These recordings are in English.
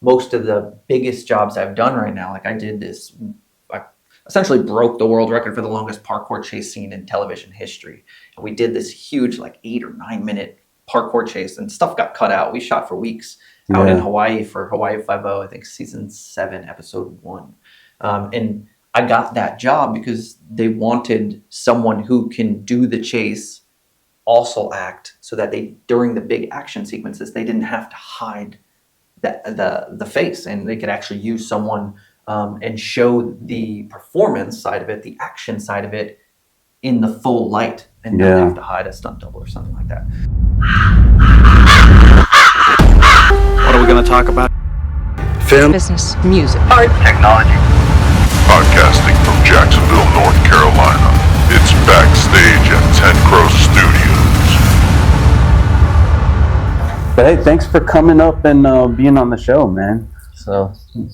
most of the biggest jobs I've done right now, like I did this, I essentially broke the world record for the longest parkour chase scene in television history. And we did this huge, like 8 or 9 minute parkour chase, and stuff got cut out. We shot for weeks out in Hawaii for Hawaii 5 I think season 7, episode 1. And I got that job because they wanted someone who can do the chase, also act, so that they, during the big action sequences, they didn't have to hide the face, and they could actually use someone and show the performance side of it, the action side of it, in the full light, and not have to hide a stunt double or something like that. What are we going to talk about? Film, business, music, art, technology. Podcasting from Jacksonville, North Carolina. It's backstage at 10 Crow Studios. But hey, thanks for coming up and being on the show, man. So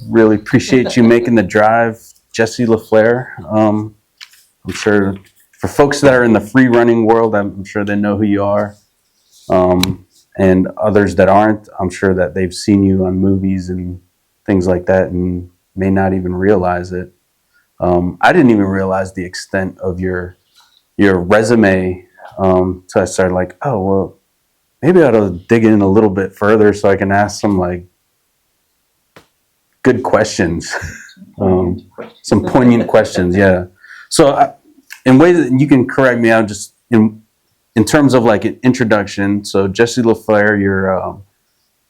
really appreciate you making the drive, Jesse LaFlair. I'm sure for folks that are in the free running world, I'm sure they know who you are. And others that aren't, I'm sure that they've seen you on movies and things like that and may not even realize it. I didn't even realize the extent of your resume. So I started like, oh, well, maybe I ought to dig in a little bit further so I can ask some like good questions, some poignant questions. Yeah. So in ways that you can correct me, I'm just in terms of like an introduction. So Jesse LaFlair, you're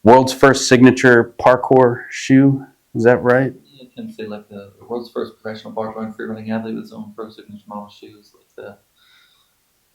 world's first signature parkour shoe. Is that right? Yeah, I can say like the world's first professional parkour and freerunning athlete with his own pro signature model shoes, like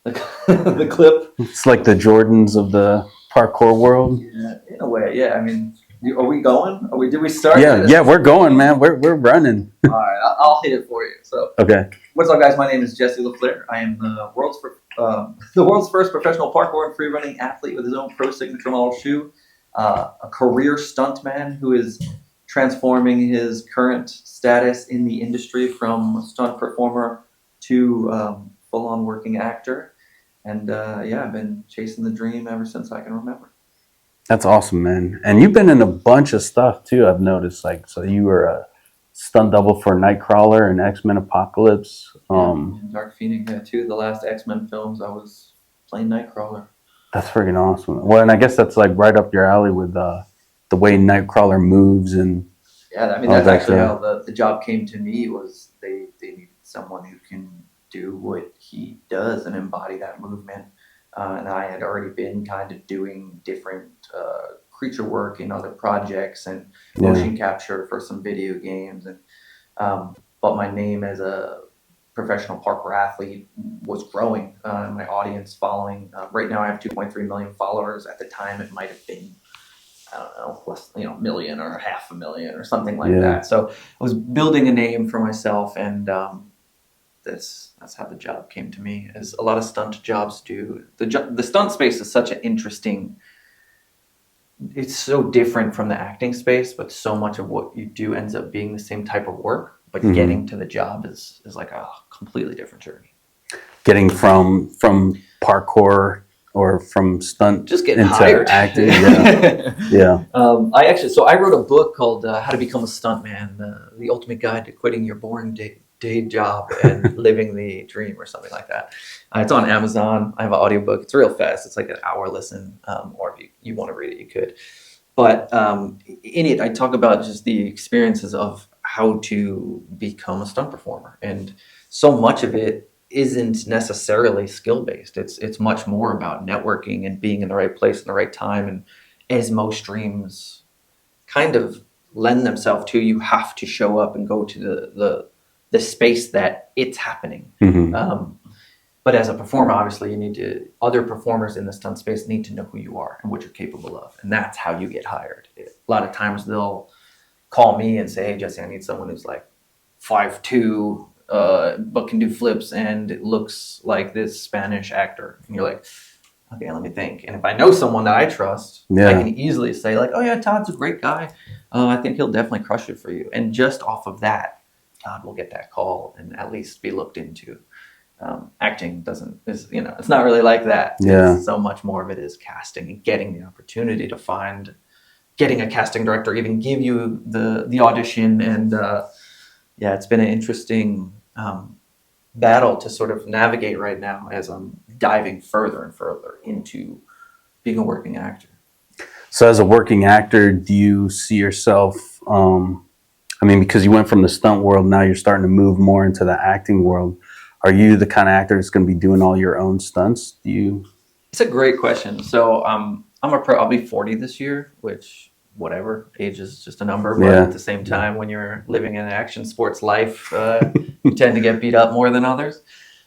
the clip. It's like the Jordans of the parkour world. Yeah, in a way. Yeah. I mean, are we going? Did we start? Yeah, we're going, man. We're running. All right, I'll hit it for you. So, okay. What's up, guys? My name is Jesse LaFlair. I am the world's first professional parkour and freerunning athlete with his own pro signature model shoe. A career stuntman who is transforming his current status in the industry from stunt performer to full-on working actor. And I've been chasing the dream ever since I can remember. That's awesome, man. And you've been in a bunch of stuff too, I've noticed. Like, so you were a stunt double for Nightcrawler and X-Men Apocalypse. And Dark Phoenix, too. The last X-Men films, I was playing Nightcrawler. That's freaking awesome. Well, and I guess that's like right up your alley with the way Nightcrawler moves and. Yeah, I mean that's actually how the job came to me. Was they needed someone who can do what he does and embody that movement. And I had already been kind of doing different creature work in other projects and motion capture for some video games. And but my name as a professional parkour athlete was growing. My audience following. Right now I have 2.3 million followers. At the time it might have been, I don't know, less, million or 500,000 or something like that. So I was building a name for myself, and that's how the job came to me, as a lot of stunt jobs do. The stunt space is such an interesting, it's so different from the acting space, but so much of what you do ends up being the same type of work, but getting to the job is like a completely different journey. Getting from parkour or from stunt just getting into hired. Acting. Yeah. I wrote a book called How to Become a Stuntman, the ultimate guide to quitting your boring day job and living the dream, or something like that. It's on Amazon. I have an audiobook. It's real fast. It's like an hour listen, or if you want to read it, you could. But in it, I talk about just the experiences of how to become a stunt performer. And so much of it isn't necessarily skill-based. It's much more about networking and being in the right place in the right time. And as most dreams kind of lend themselves to, you have to show up and go to the space that it's happening. But as a performer, obviously, other performers in the stunt space need to know who you are and what you're capable of. And that's how you get hired. A lot of times they'll call me and say, hey, Jesse, I need someone who's like 5'2", but can do flips and it looks like this Spanish actor. And you're like, okay, let me think. And if I know someone that I trust, I can easily say like, oh yeah, Todd's a great guy. I think he'll definitely crush it for you. And just off of that, Todd will get that call and at least be looked into. Acting it's not really like that. Yeah. So much more of it is casting and getting the opportunity to find getting a casting director even give you the audition. And yeah, it's been an interesting battle to sort of navigate right now as I'm diving further and further into being a working actor. So as a working actor, do you see yourself, I mean, because you went from the stunt world, now you're starting to move more into the acting world. Are you the kind of actor that's going to be doing all your own stunts? Do you? It's a great question. So I'll be 40 this year, which whatever, age is just a number. But Yeah. at the same time, when you're living an action sports life, you tend to get beat up more than others.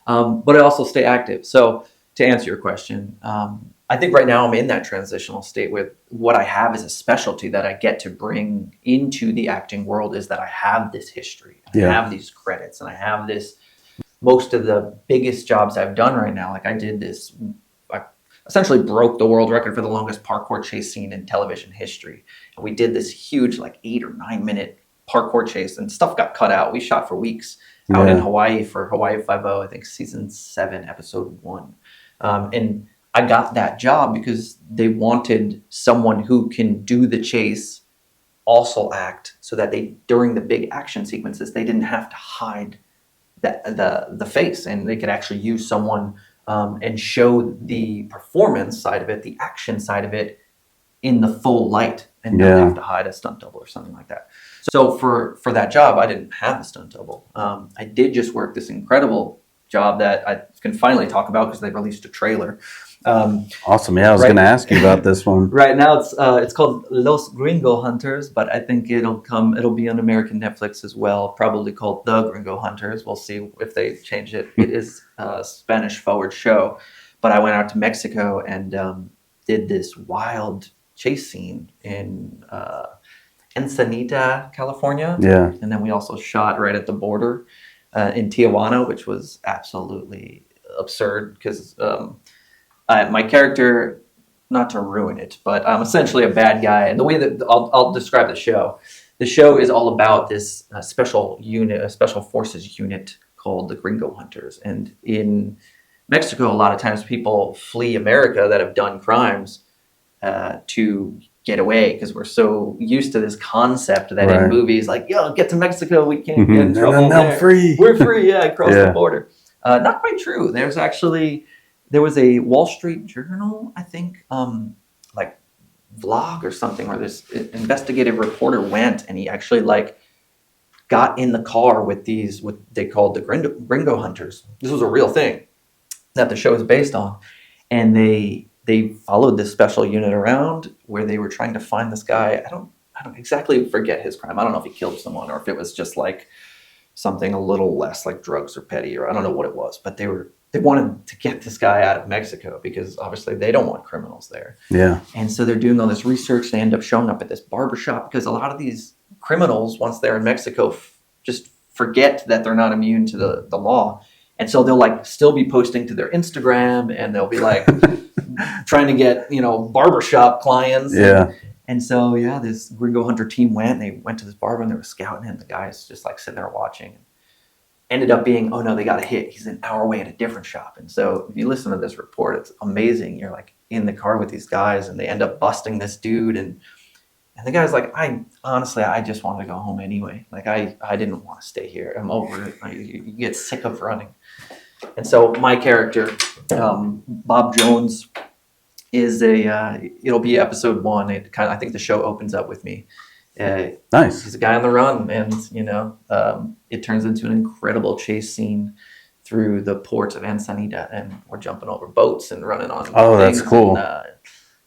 But I also stay active. So to answer your question, I think right now I'm in that transitional state with what I have as a specialty that I get to bring into the acting world is that I have this history, I have these credits, and I have this, most of the biggest jobs I've done right now. Like I did this, I essentially broke the world record for the longest parkour chase scene in television history. And we did this huge, like 8 or 9 minute parkour chase, and stuff got cut out. We shot for weeks out in Hawaii for Hawaii Five-0, I think season 7, episode 1. And I got that job because they wanted someone who can do the chase, also act, so that they, during the big action sequences, they didn't have to hide the face, and they could actually use someone and show the performance side of it, the action side of it, in the full light, and not have to hide a stunt double or something like that. So for that job, I didn't have a stunt double. I did just work this incredible job that I can finally talk about because they released a trailer. Awesome. Yeah, I was going to ask you about this one. Right now it's called Los Gringo Hunters, but I think it'll be on American Netflix as well, probably called The Gringo Hunters. We'll see if they change it. It is a Spanish forward show, but I went out to Mexico and did this wild chase scene in Ensenada, California. Yeah. And then we also shot right at the border in Tijuana, which was absolutely absurd because my character, not to ruin it, but I'm essentially a bad guy. And the way that I'll describe the show is all about this special unit, a special forces unit called the Gringo Hunters. And in Mexico, a lot of times people flee America that have done crimes to get away because we're so used to this concept that in movies, like, yo, get to Mexico, we can't get in trouble. We're free. We're free, across the border. Not quite true. There was a Wall Street Journal, I think, like vlog or something, where this investigative reporter went and he actually like got in the car with what they called the Gringo Hunters. This was a real thing that the show is based on, and they followed this special unit around where they were trying to find this guy. I don't exactly forget his crime. I don't know if he killed someone or if it was just like something a little less like drugs or petty, or I don't know what it was, but they wanted to get this guy out of Mexico because obviously they don't want criminals there. Yeah. And so they're doing all this research. They end up showing up at this barbershop because a lot of these criminals, once they're in Mexico, just forget that they're not immune to the law. And so they'll like still be posting to their Instagram, and they'll be like trying to get, barbershop clients. Yeah. And so, this Gringo Hunter team they went to this barber and they were scouting, and the guy's just like sitting there watching. Ended up being, oh no, they got a hit. He's an hour away at a different shop. And so if you listen to this report, it's amazing. You're like in the car with these guys and they end up busting this dude. And the guy's like, I just wanted to go home anyway. Like I didn't want to stay here. I'm over it. You get sick of running. And so my character, Bob Jones, is it'll be episode 1. I think the show opens up with me. Nice. He's a guy on the run, and it turns into an incredible chase scene through the port of Ensenada, and we're jumping over boats and running on. Oh, that's cool. And,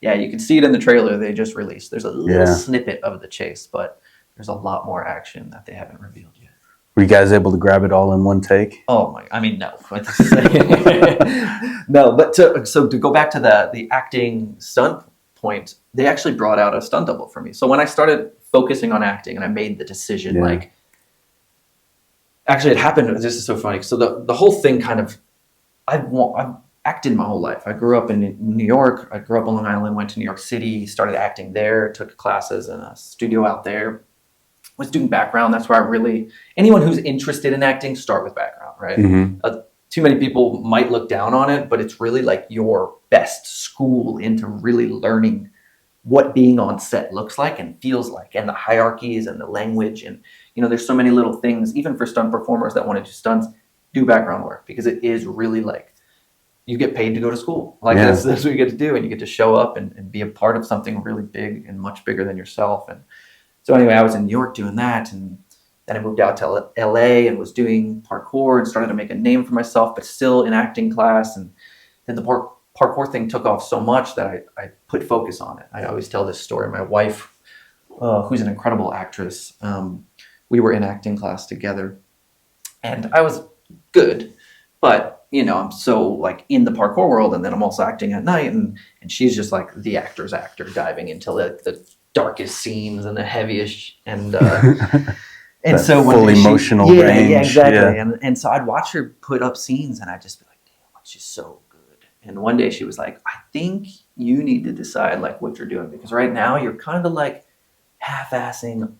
you can see it in the trailer they just released. There's a little snippet of the chase, but there's a lot more action that they haven't revealed yet. Were you guys able to grab it all in one take? Oh my! I mean, no. No, but to go back to the acting stunt point, they actually brought out a stunt double for me. So when I started focusing on acting and I made the decision, actually it happened. This is so funny. So the whole thing kind of, I've acted my whole life. I grew up in New York. I grew up on Long Island, went to New York City, started acting there, took classes in a studio out there, was doing background. That's where anyone who's interested in acting, start with background, right? Mm-hmm. Too many people might look down on it, but it's really like your best school into really learning what being on set looks like and feels like, and the hierarchies and the language. And, there's so many little things, even for stunt performers that want to do stunts, do background work, because it is really like, you get paid to go to school. Like that's what you get to do. And you get to show up and be a part of something really big and much bigger than yourself. And so anyway, I was in New York doing that. And then I moved out to LA and was doing parkour and started to make a name for myself, but still in acting class. And then the parkour thing took off so much that I put focus on it. I always tell this story. My wife, who's an incredible actress, we were in acting class together, and I was good, but I'm so like in the parkour world, and then I'm also acting at night, and she's just like the actor's actor, diving into the darkest scenes and the heaviest, and and so full emotional range. Yeah, exactly. Yeah. And so I'd watch her put up scenes, and I'd just be like, damn, she's so good. And one day she was like, I think you need to decide like what you're doing, because right now you're kind of like half-assing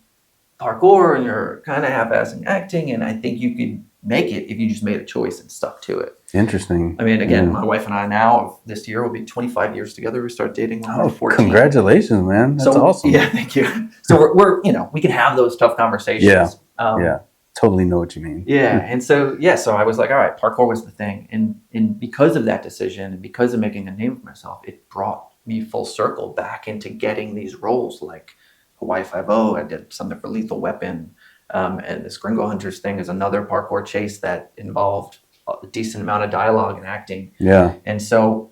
parkour and you're kind of half-assing acting, and I think you could make it if you just made a choice and stuck to it. Interesting. I mean, again, my wife and I now, this year will be 25 years together. We started dating when we were 14. Congratulations, man. That's awesome. Yeah, thank you. So we're we can have those tough conversations. Yeah. Totally know what you mean. Yeah. And so I was like, all right, parkour was the thing. And because of that decision and because of making a name for myself, it brought me full circle back into getting these roles like Hawaii Five-0. I did something for Lethal Weapon. And this Gringo Hunters thing is another parkour chase that involved a decent amount of dialogue and acting. Yeah. And so,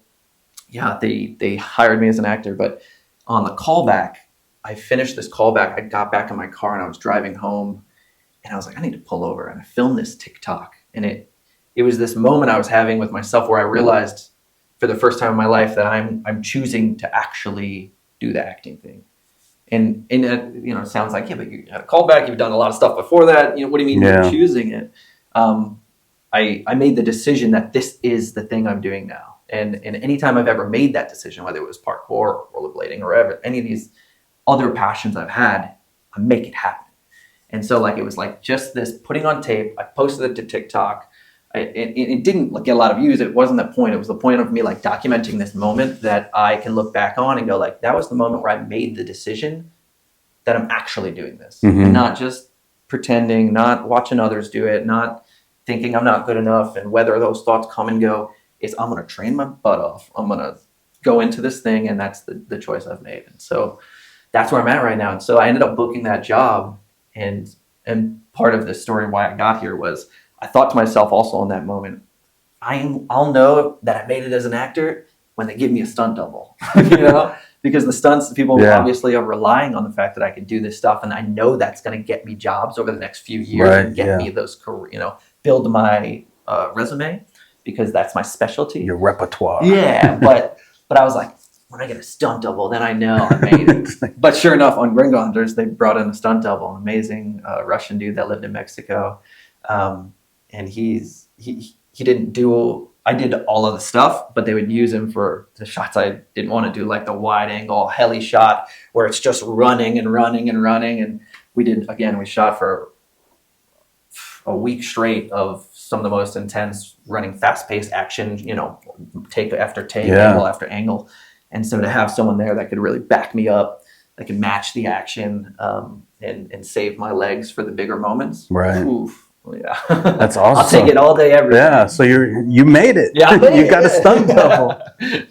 they hired me as an actor. But on the callback, I finished this callback. I got back in my car and I was driving home, and I was like, I need to pull over. And I filmed this TikTok. And it was this moment I was having with myself where I realized for the first time in my life that I'm choosing to actually do the acting thing. And it sounds like, but you had a callback, you've done a lot of stuff before that. What do you mean you're choosing it? I made the decision that this is the thing I'm doing now. And anytime I've ever made that decision, whether it was parkour or rollerblading or any of these other passions I've had, I make it happen. And so it was like just this putting on tape. I posted it to TikTok. It didn't get a lot of views. It wasn't the point. It was the point of me documenting this moment that I can look back on and go that was the moment where I made the decision that I'm actually doing this, and not just pretending, not watching others do it, not thinking I'm not good enough, and whether those thoughts come and go. It's I'm going to train my butt off. I'm going to go into this thing, and that's the choice I've made. And so that's where I'm at right now. And so I ended up booking that job, and part of the story why I got here was I thought to myself also in that moment, I'll know that I made it as an actor when they give me a stunt double, because the stunts people obviously are relying on the fact that I can do this stuff, and I know that's going to get me jobs over the next few years and get me those build my resume, because that's my specialty. Your repertoire. Yeah, but I was like, when I get a stunt double, then I know I made it. But sure enough, on Gringo Hunters, they brought in a stunt double, an amazing Russian dude that lived in Mexico. And he didn't do, I did all of the stuff, but they would use him for the shots I didn't want to do, like the wide angle heli shot where it's just running and running and running. And we shot for a week straight of some of the most intense running, fast-paced action, take after take, angle after angle. And so to have someone there that could really back me up, that could match the action, and save my legs for the bigger moments. Right. Oof. Yeah, that's awesome. I'll take it all day, every day. Yeah, so you made it. Yeah, you got a stunt double,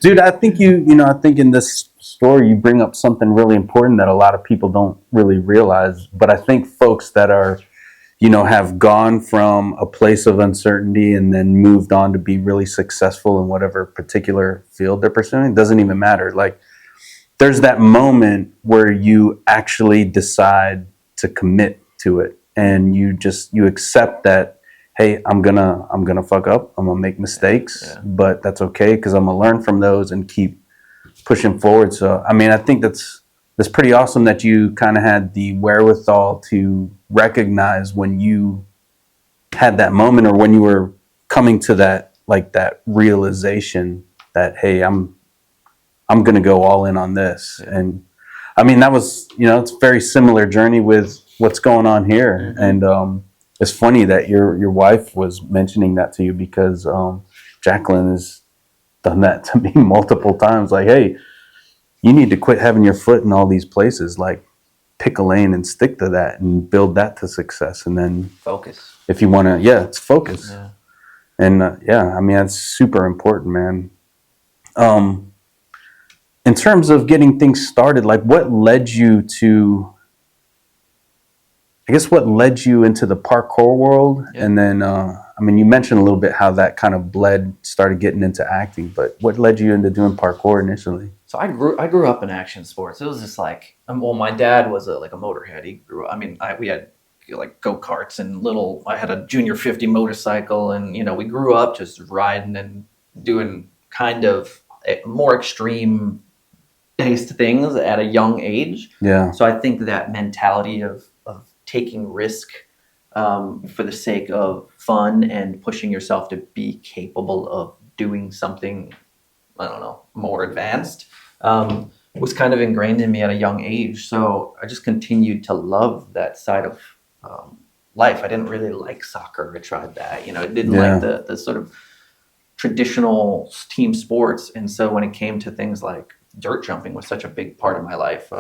dude. I think I think in this story you bring up something really important that a lot of people don't really realize. But I think folks that are, have gone from a place of uncertainty and then moved on to be really successful in whatever particular field they're pursuing, doesn't even matter. There's that moment where you actually decide to commit to it. And you accept that, hey, I'm gonna fuck up. I'm gonna make mistakes, but that's okay because I'm gonna learn from those and keep pushing forward. So, I mean, I think that's pretty awesome that you kind of had the wherewithal to recognize when you had that moment, or when you were coming to that realization that, hey, I'm gonna go all in on this. And I mean, that was it's a very similar journey with what's going on here. And it's funny that your wife was mentioning that to you, because Jacqueline has done that to me multiple times. Like, hey, you need to quit having your foot in all these places. Like, pick a lane and stick to that and build that to success. And then Focus. if you want to, it's focus. Yeah. And I mean, that's super important, man. In terms of getting things started, like what led you into the parkour world? Yeah. And then, I mean, you mentioned a little bit how that kind of started getting into acting, but what led you into doing parkour initially? So I grew up in action sports. It was just like, well, my dad was a motorhead. He grew up, I mean, we had like go-karts and I had a Junior 50 motorcycle, and, you know, we grew up just riding and doing kind of more extreme based things at a young age. Yeah. So I think that mentality of taking risk for the sake of fun and pushing yourself to be capable of doing something, I don't know, more advanced, was kind of ingrained in me at a young age. So I just continued to love that side of life. I didn't really like soccer. I tried that, you know, I didn't like the sort of traditional team sports. And so when it came to things like dirt jumping was such a big part of my life.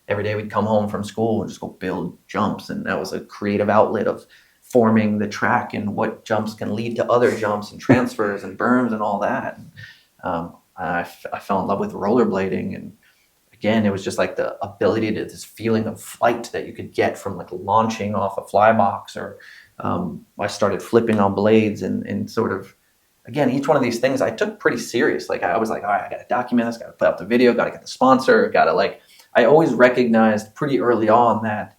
Every day we'd come home from school and just go build jumps. And that was a creative outlet of forming the track and what jumps can lead to other jumps and transfers and berms and all that. I fell in love with rollerblading. And again, it was just like the ability to this feeling of flight that you could get from like launching off a fly box, or I started flipping on blades and sort of, again, each one of these things I took pretty serious. Like I was like, all right, I got to document this, got to put out the video, got to get the sponsor, got to like, I always recognized pretty early on that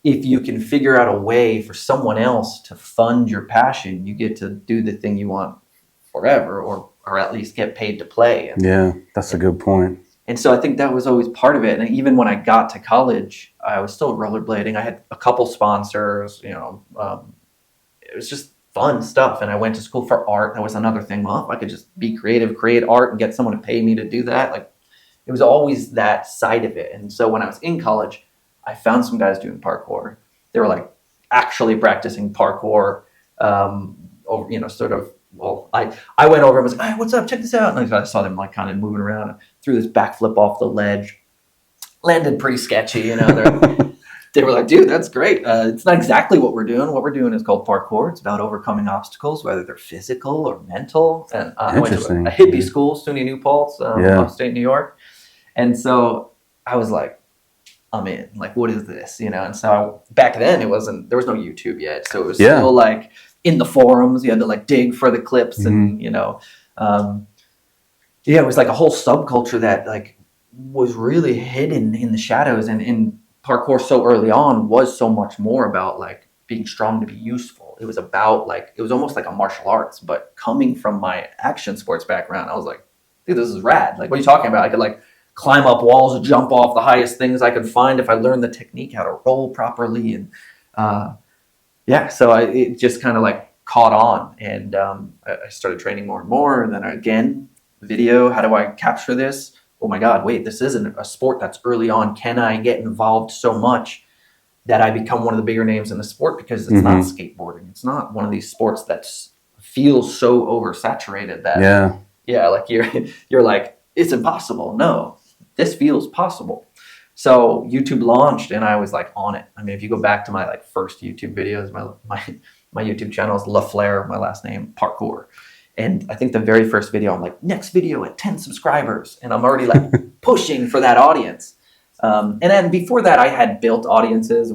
if you can figure out a way for someone else to fund your passion, you get to do the thing you want forever, or at least get paid to play. Yeah, that's a good point. And so I think that was always part of it. And even when I got to college, I was still rollerblading. I had a couple sponsors, you know, it was just fun stuff. And I went to school for art. That was another thing. Well, if I could just be creative, create art, and get someone to pay me to do that, like, it was always that side of it. And so when I was in college, I found some guys doing parkour. They were like actually practicing parkour, over, you know, sort of, well, I went over and was like, hey, what's up? Check this out. And I saw them like kind of moving around and threw this backflip off the ledge. Landed pretty sketchy, you know. They were like, dude, that's great. It's not exactly what we're doing. What we're doing is called parkour. It's about overcoming obstacles, whether they're physical or mental. And I went to a hippie school, SUNY New Paltz, upstate New York. And so I was like, I'm in. Like, what is this? You know? And so back then there was no YouTube yet. So it was still like in the forums. You had to like dig for the clips and, you know, it was like a whole subculture that like was really hidden in the shadows. And in parkour so early on was so much more about like being strong to be useful. It was about like, it was almost like a martial arts, but coming from my action sports background, I was like, dude, this is rad. Like, what are you talking about? I could like climb up walls, jump off the highest things I could find if I learned the technique, how to roll properly. And so it just kind of like caught on. And I started training more and more. And then again, video, how do I capture this? Oh my God, wait, this isn't a sport that's early on. Can I get involved so much that I become one of the bigger names in the sport? Because it's not skateboarding. It's not one of these sports that feels so oversaturated that, like you're like, it's impossible. No, this feels possible. So YouTube launched and I was like on it. I mean, if you go back to my like first YouTube videos, my YouTube channel is LaFlair, my last name, parkour. And I think the very first video, I'm like, next video at 10 subscribers. And I'm already like pushing for that audience. And then before that, I had built audiences.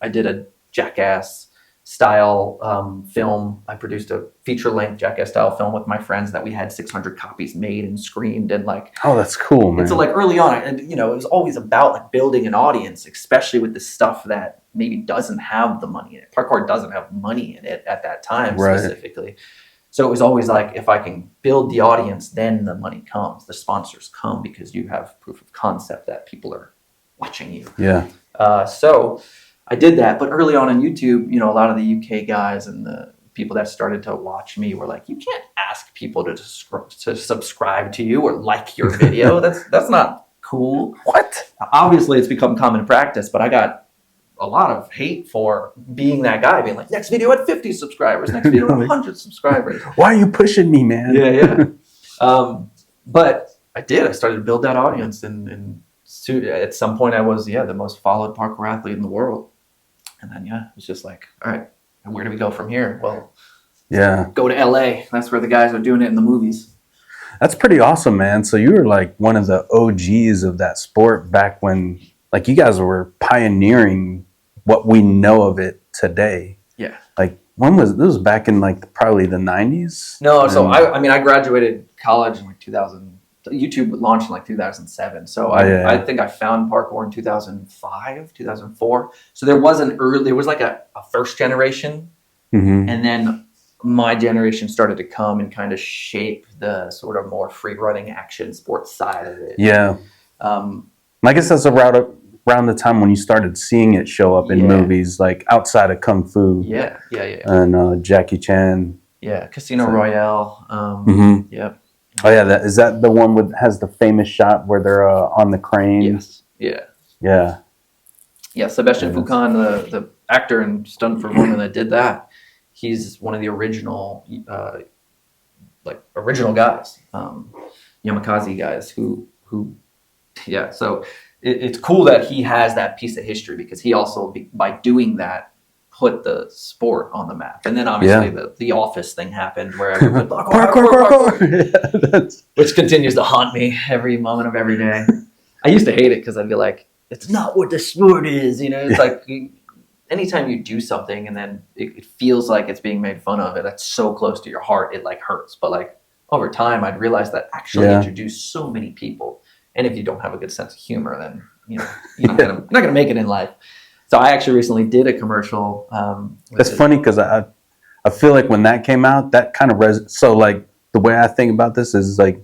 I did a Jackass style film. I produced a feature-length Jackass style film with my friends that we had 600 copies made and screened. And like, oh, that's cool, man. And so like early on, and you know, it was always about like building an audience, especially with the stuff that maybe doesn't have the money in it. Parkour doesn't have money in it at that time specifically. So it was always like, if I can build the audience, then the money comes, the sponsors come, because you have proof of concept that people are watching you. Yeah. So I did that. But early on YouTube, you know, a lot of the UK guys and the people that started to watch me were like, you can't ask people to subscribe to you or like your video. That's not cool. What? Obviously, it's become common practice, but I got a lot of hate for being that guy, being like, next video at 50 subscribers, next video at 100 subscribers. Why are you pushing me, man? Yeah. But I did. I started to build that audience, and at some point I was the most followed parkour athlete in the world. And then it was just like, all right, and where do we go from here? Well, go to LA. That's where the guys are doing it in the movies. That's pretty awesome, man. So you were like one of the OGs of that sport back when, like, you guys were pioneering what we know of it today. Yeah. Like, when was this? Was back in like probably the 90s? No, so I graduated college in like 2000. YouTube launched in like 2007. So I think I found parkour in 2005, 2004. So there was like a first generation, and then my generation started to come and kind of shape the sort of more free running action sports side of it. Yeah. I guess that's around the time when you started seeing it show up in movies, like outside of Kung Fu. Yeah. And Jackie Chan. Yeah, Casino Royale. Yep. Oh yeah, is that the one has the famous shot where they're on the crane? Yes. Yeah. Sebastian Foucan, the actor and stunt performer that did that, he's one of the original guys, Yamakaze guys who. So it's cool that he has that piece of history, because he also, by doing that, put the sport on the map. And then obviously the Office thing happened where everyone's like, parkour. Which continues to haunt me every moment of every day. I used to hate it because I'd be like, it's not what the sport is. It's like anytime you do something and then it feels like it's being made fun of, and that's so close to your heart, it like hurts. But like over time, I'd realize that actually introduced so many people. And if you don't have a good sense of humor, then you're not gonna make it in life. So I actually recently did a commercial. That's funny because I feel like when that came out, that kind of so like the way I think about this is like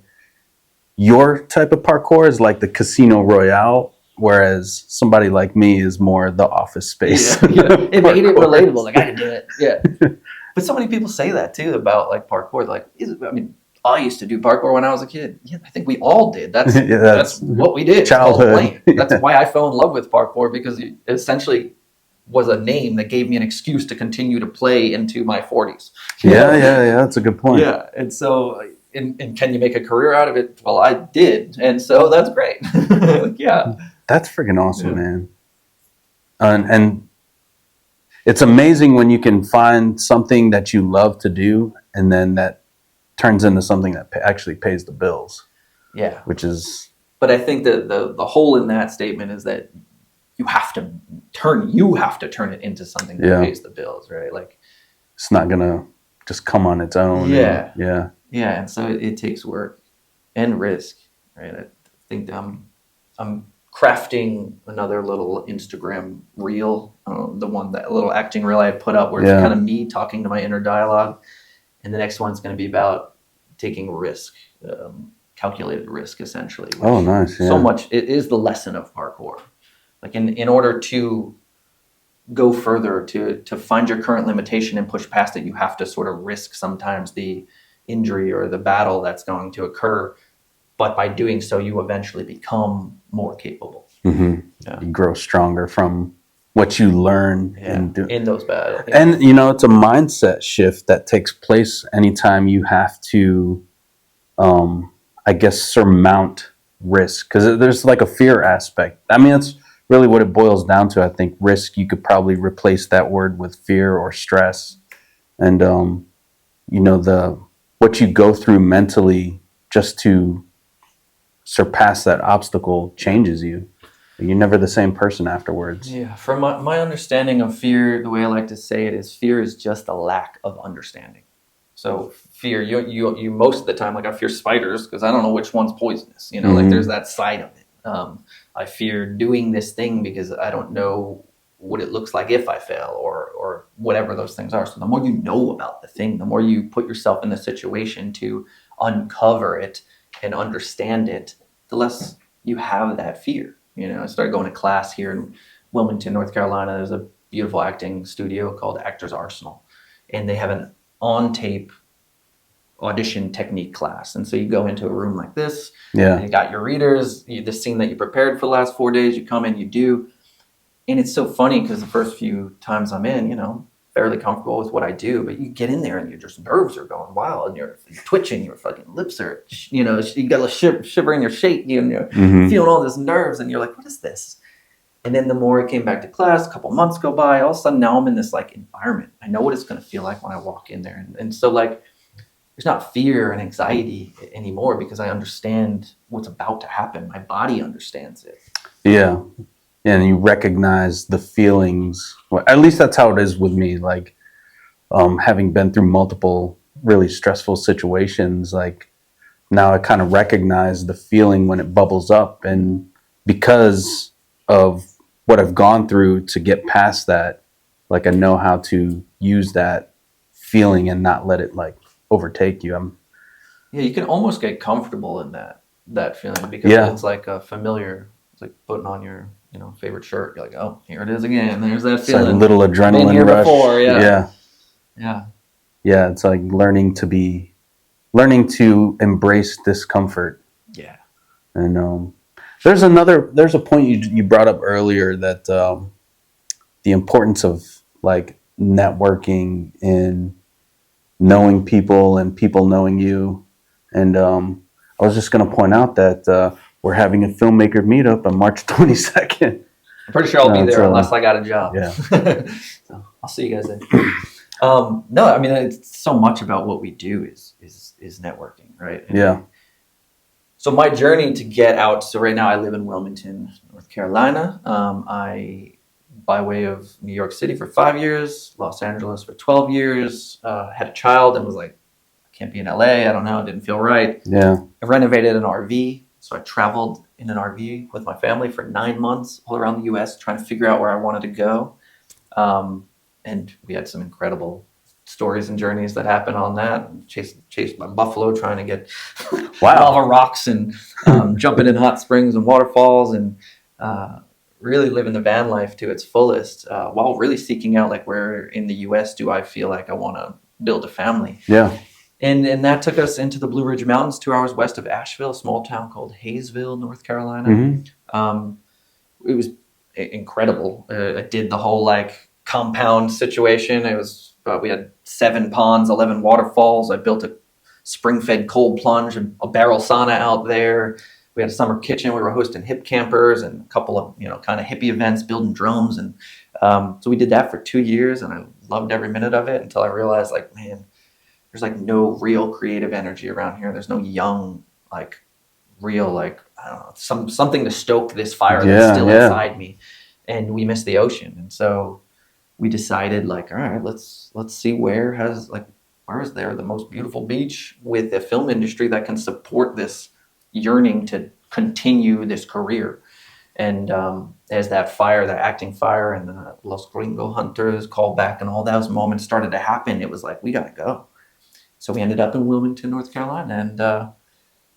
your type of parkour is like the Casino Royale, whereas somebody like me is more the Office Space. It made it relatable. Like, I can do it. Yeah. But so many people say that too about like parkour. Like, I used to do parkour when I was a kid. Yeah, I think we all did. That's what we did. Childhood. That's why I fell in love with parkour, because it essentially was a name that gave me an excuse to continue to play into my 40s. Yeah. That's a good point. Yeah, and so, and can you make a career out of it? Well, I did, and so that's great. Yeah. That's freaking awesome, man. And it's amazing when you can find something that you love to do, and then that turns into something that actually pays the bills. Yeah. Which is... But I think that the hole in that statement is that you have to turn it into something that pays the bills, right? Like, it's not going to just come on its own. Yeah. And so it takes work and risk, right? I think I'm crafting another little Instagram reel, that little acting reel I had put up where it's kind of me talking to my inner dialogue. And the next one's going to be about taking risk, calculated risk, essentially. Oh, nice. Yeah. So much, it is the lesson of parkour. Like in order to go further, to find your current limitation and push past it, you have to sort of risk sometimes the injury or the battle that's going to occur. But by doing so, you eventually become more capable. Mm-hmm. Yeah. You grow stronger from what you learn in those battles. Yeah. And, it's a mindset shift that takes place anytime you have to, surmount risk. Because there's like a fear aspect. I mean, that's really what it boils down to. I think risk, you could probably replace that word with fear or stress. And, what you go through mentally just to surpass that obstacle changes you. You're never the same person afterwards. Yeah, from my understanding of fear, the way I like to say it is fear is just a lack of understanding. So fear, you most of the time, like I fear spiders because I don't know which one's poisonous. Like there's that side of it. I fear doing this thing because I don't know what it looks like if I fail or whatever those things are. So the more you know about the thing, the more you put yourself in the situation to uncover it and understand it, the less you have that fear. I started going to class here in Wilmington, North Carolina. There's a beautiful acting studio called Actors Arsenal, and they have an on-tape audition technique class. And so you go into a room like this, and you got your readers, the scene that you prepared for the last 4 days, you come in, you do. And it's so funny because the first few times I'm in, fairly comfortable with what I do, but you get in there and your just nerves are going wild and you're twitching, your fucking lips are, you got a shiver in your shake, and you're feeling all these nerves and you're like, what is this? And then the more I came back to class, a couple months go by, all of a sudden now I'm in this like environment. I know what it's going to feel like when I walk in there. And so like, there's not fear and anxiety anymore because I understand what's about to happen. My body understands it. Yeah. And you recognize the feelings. Well, at least that's how it is with me. Like, having been through multiple really stressful situations, like now I kind of recognize the feeling when it bubbles up. And because of what I've gone through to get past that, like I know how to use that feeling and not let it like overtake you. Yeah, you can almost get comfortable in that feeling because it's like a familiar. It's like putting on your favorite shirt. You're like, oh, here it is again. There's that feeling. It's like a little adrenaline Been here rush. Before, Yeah. It's like learning to embrace discomfort. Yeah. And there's a point you brought up earlier that the importance of like networking and knowing people and people knowing you. And I was just going to point out that we're having a filmmaker meetup on March 22nd. I'm pretty sure I'll be there unless I got a job. Yeah. So I'll see you guys there. No, I mean, it's so much about what we do is networking, right? Yeah. So my journey to get out, so right now I live in Wilmington, North Carolina. By way of New York City for 5 years, Los Angeles for 12 years, had a child and was like, I can't be in LA. I don't know. It didn't feel right. Yeah. I renovated an RV. So I traveled in an RV with my family for 9 months all around the US, trying to figure out where I wanted to go. And we had some incredible stories and journeys that happened on that. Chased by buffalo, trying to get lava rocks and jumping in hot springs and waterfalls and really living the van life to its fullest while really seeking out like where in the US do I feel like I want to build a family. Yeah. And that took us into the Blue Ridge Mountains, 2 hours west of Asheville, a small town called Hayesville, North Carolina. Mm-hmm. It was incredible. I did the whole like compound situation. It was we had 7 ponds, 11 waterfalls. I built a spring-fed cold plunge and a barrel sauna out there. We had a summer kitchen. We were hosting hip campers and a couple of kind of hippie events, building drones, and so we did that for 2 years, and I loved every minute of it until I realized, like, man, there's like no real creative energy around here. There's no young, like, real, like, I don't know, something to stoke this fire that's still inside me. And we miss the ocean, and so we decided, like, all right, let's see where is there the most beautiful beach with a film industry that can support this yearning to continue this career. And as that fire, that acting fire and the Los Gringo Hunters call back and all those moments started to happen, it was like, we got to go. So we ended up in Wilmington, North Carolina. And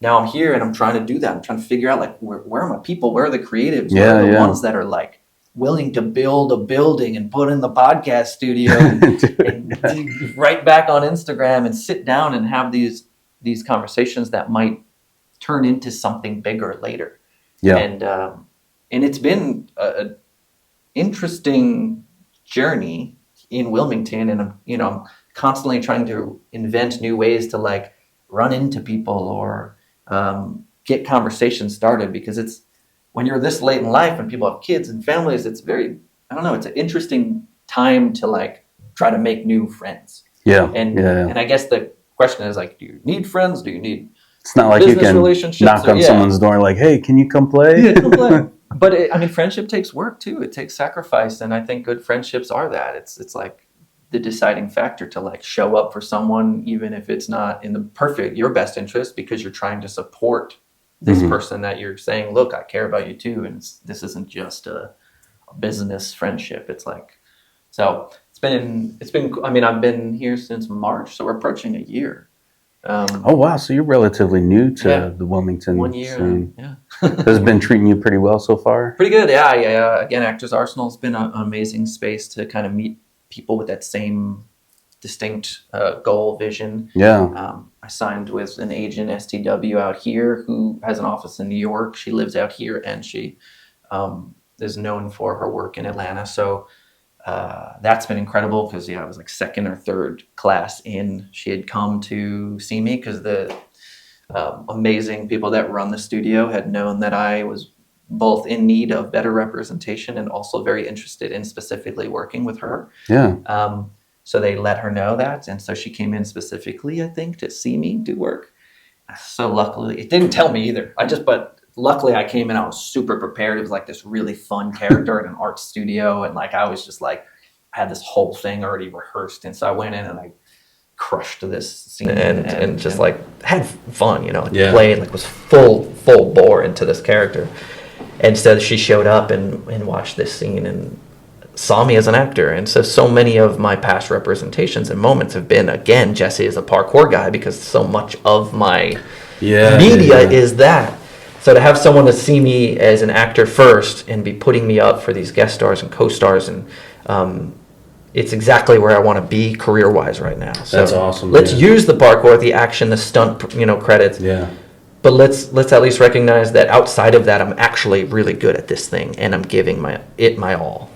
now I'm here and I'm trying to do that. I'm trying to figure out, like, where are my people? Where are the creatives? Where are the ones that are like willing to build a building and put in the podcast studio and write back on Instagram and sit down and have these conversations that might turn into something bigger later. Yeah. And it's been an interesting journey in Wilmington, and I'm constantly trying to invent new ways to like run into people or get conversations started, because it's when you're this late in life and people have kids and families, it's very, I don't know, it's an interesting time to like try to make new friends. And I guess the question is, like, do you need friends? Do you need It's not like you can knock on someone's door like, hey, can you come play? Yeah, come play. But friendship takes work too. It takes sacrifice. And I think good friendships are that. It's like the deciding factor to like show up for someone, even if it's not in your best interest, because you're trying to support this person that you're saying, look, I care about you too. And this isn't just a business friendship. It's like, so it's been, I've been here since March. So we're approaching a year. Oh, wow. So you're relatively new to the Wilmington 1 year scene. Has it been treating you pretty well so far? Pretty good. Yeah. Again, Actors Arsenal has been an amazing space to kind of meet people with that same distinct goal, vision. I signed with an agent, STW, out here, who has an office in New York. She lives out here, and she is known for her work in Atlanta. So that's been incredible because I was like second or third class in. She had come to see me because the amazing people that run the studio had known that I was both in need of better representation and also very interested in specifically working with her. Yeah. So they let her know that, and so she came in specifically, I think, to see me do work. So luckily, it didn't tell me either. But luckily I came in, I was super prepared. It was like this really fun character in an art studio. And like, I was just like, I had this whole thing already rehearsed. And so I went in and I crushed this scene and just like had fun, played, like was full bore into this character. And so she showed up and watched this scene and saw me as an actor. And so many of my past representations and moments have been, again, Jesse is a parkour guy because so much of my media is that. So to have someone to see me as an actor first and be putting me up for these guest stars and co-stars, and it's exactly where I want to be career-wise right now. So that's awesome. Let's use the parkour, the action, the stunt, credits. Yeah. But let's at least recognize that outside of that, I'm actually really good at this thing, and I'm giving my all.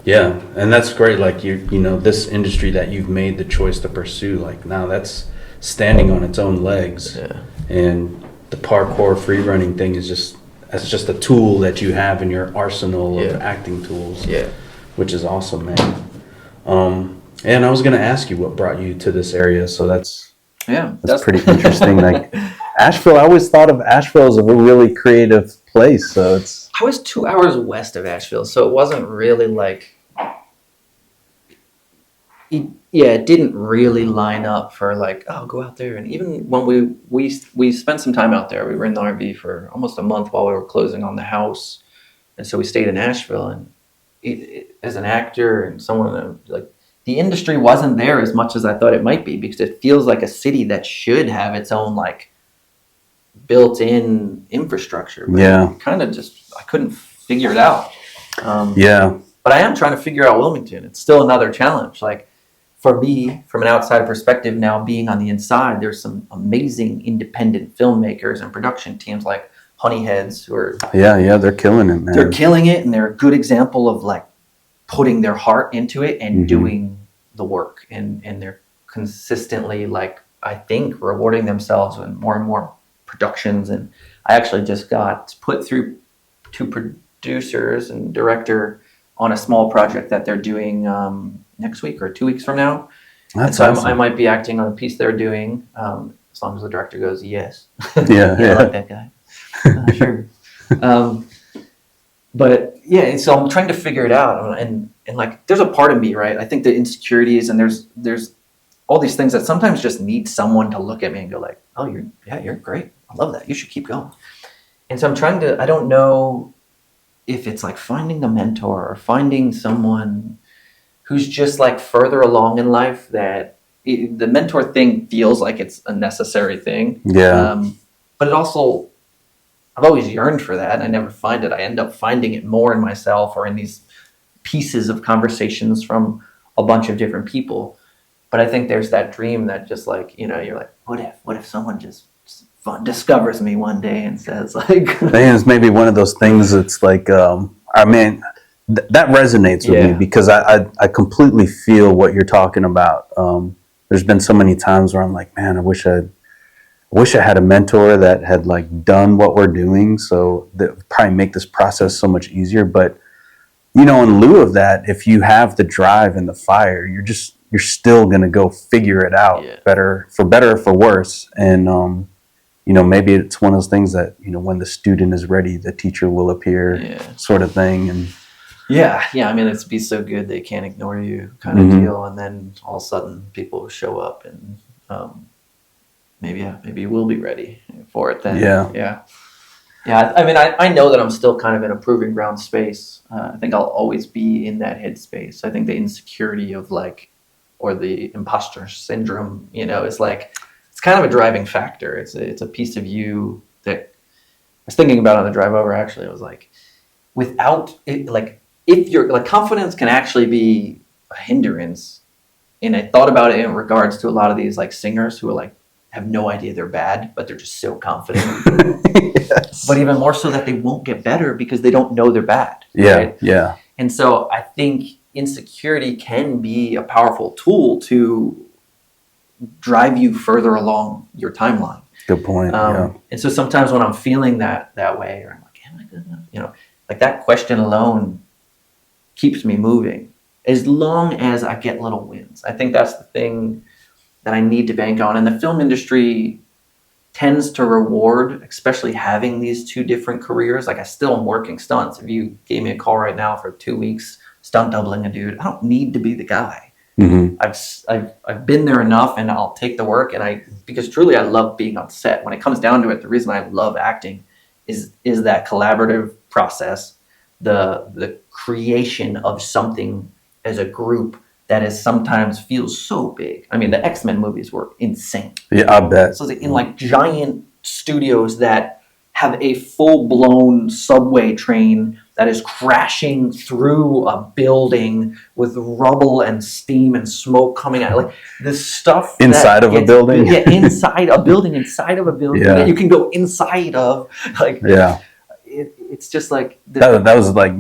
Yeah, and that's great. Like this industry that you've made the choice to pursue, like now that's standing on its own legs. Yeah. And the parkour free running thing is just a tool that you have in your arsenal of acting tools. Yeah, which is awesome, man. And I was gonna ask you what brought you to this area, so that's pretty interesting. Like Asheville, I always thought of Asheville as a really creative place. So I was 2 hours west of Asheville, so it wasn't really like. It didn't really line up for like, oh, go out there. And even when we spent some time out there, we were in the RV for almost a month while we were closing on the house. And so we stayed in Asheville, and as an actor and someone like the industry wasn't there as much as I thought it might be, because it feels like a city that should have its own like built-in infrastructure. But kind of just, I couldn't figure it out. But I am trying to figure out Wilmington. It's still another challenge. Like, for me, from an outside perspective, now being on the inside, there's some amazing independent filmmakers and production teams like Honeyheads who are... Yeah, they're killing it, man. They're killing it, and they're a good example of like putting their heart into it and doing the work. And they're consistently, like, I think, rewarding themselves with more and more productions. And I actually just got put through to producers and director on a small project that they're doing next week or 2 weeks from now. That's so awesome. I might be acting on a piece they're doing, as long as the director goes, yes. Yeah. I like that guy. Sure. But yeah, so I'm trying to figure it out. And like, there's a part of me, right? I think the insecurities and there's all these things that sometimes just need someone to look at me and go like, oh, you're great. I love that. You should keep going. And so I don't know if it's like finding a mentor or finding someone who's just like further along in life, that the mentor thing feels like it's a necessary thing. Yeah. But it also, I've always yearned for that, and I never find it. I end up finding it more in myself or in these pieces of conversations from a bunch of different people. But I think there's that dream that just like, you're like, what if someone just discovers me one day and says like... Man, it's maybe one of those things that's like, that resonates with me, because I completely feel what you're talking about. There's been so many times where I'm like, man, I wish I had a mentor that had like done what we're doing, so that would probably make this process so much easier. But in lieu of that, if you have the drive and the fire, you're still gonna go figure it out, better or for worse. And maybe it's one of those things that when the student is ready, the teacher will appear, sort of thing. And yeah. I mean, it'd be so good they can't ignore you, kind of deal. And then all of a sudden, people show up, and maybe we'll be ready for it then. Yeah. I mean, I know that I'm still kind of in a proving ground space. I think I'll always be in that headspace. I think the insecurity of or the imposter syndrome, is like, it's kind of a driving factor. It's a piece of you that I was thinking about on the drive over. Actually, I was like, without it, like, if you're like, confidence can actually be a hindrance. And I thought about it in regards to a lot of these like singers who are like, have no idea they're bad, but they're just so confident. Yes. But even more so that they won't get better because they don't know they're bad. Yeah, right? yeah. And so I think insecurity can be a powerful tool to drive you further along your timeline. Good point. Yeah. And so sometimes when I'm feeling that way, or I'm like, am I good enough? You know, like that question alone keeps me moving as long as I get little wins. I think that's the thing that I need to bank on. And the film industry tends to reward, especially having these two different careers. Like I still am working stunts. If you gave me a call right now for 2 weeks, stunt doubling a dude, I don't need to be the guy. Mm-hmm. I've been there enough, and I'll take the work. And because truly I love being on set. When it comes down to it, the reason I love acting is that collaborative process, the creation of something as a group that is sometimes feels so big. I mean, the X-Men movies were insane. Yeah, I bet. So it's in like giant studios that have a full-blown subway train that is crashing through a building with rubble and steam and smoke coming out. Like this stuff inside of a building. Yeah, inside a building, inside of a building that you can go inside of. Like, yeah, it's just like that was like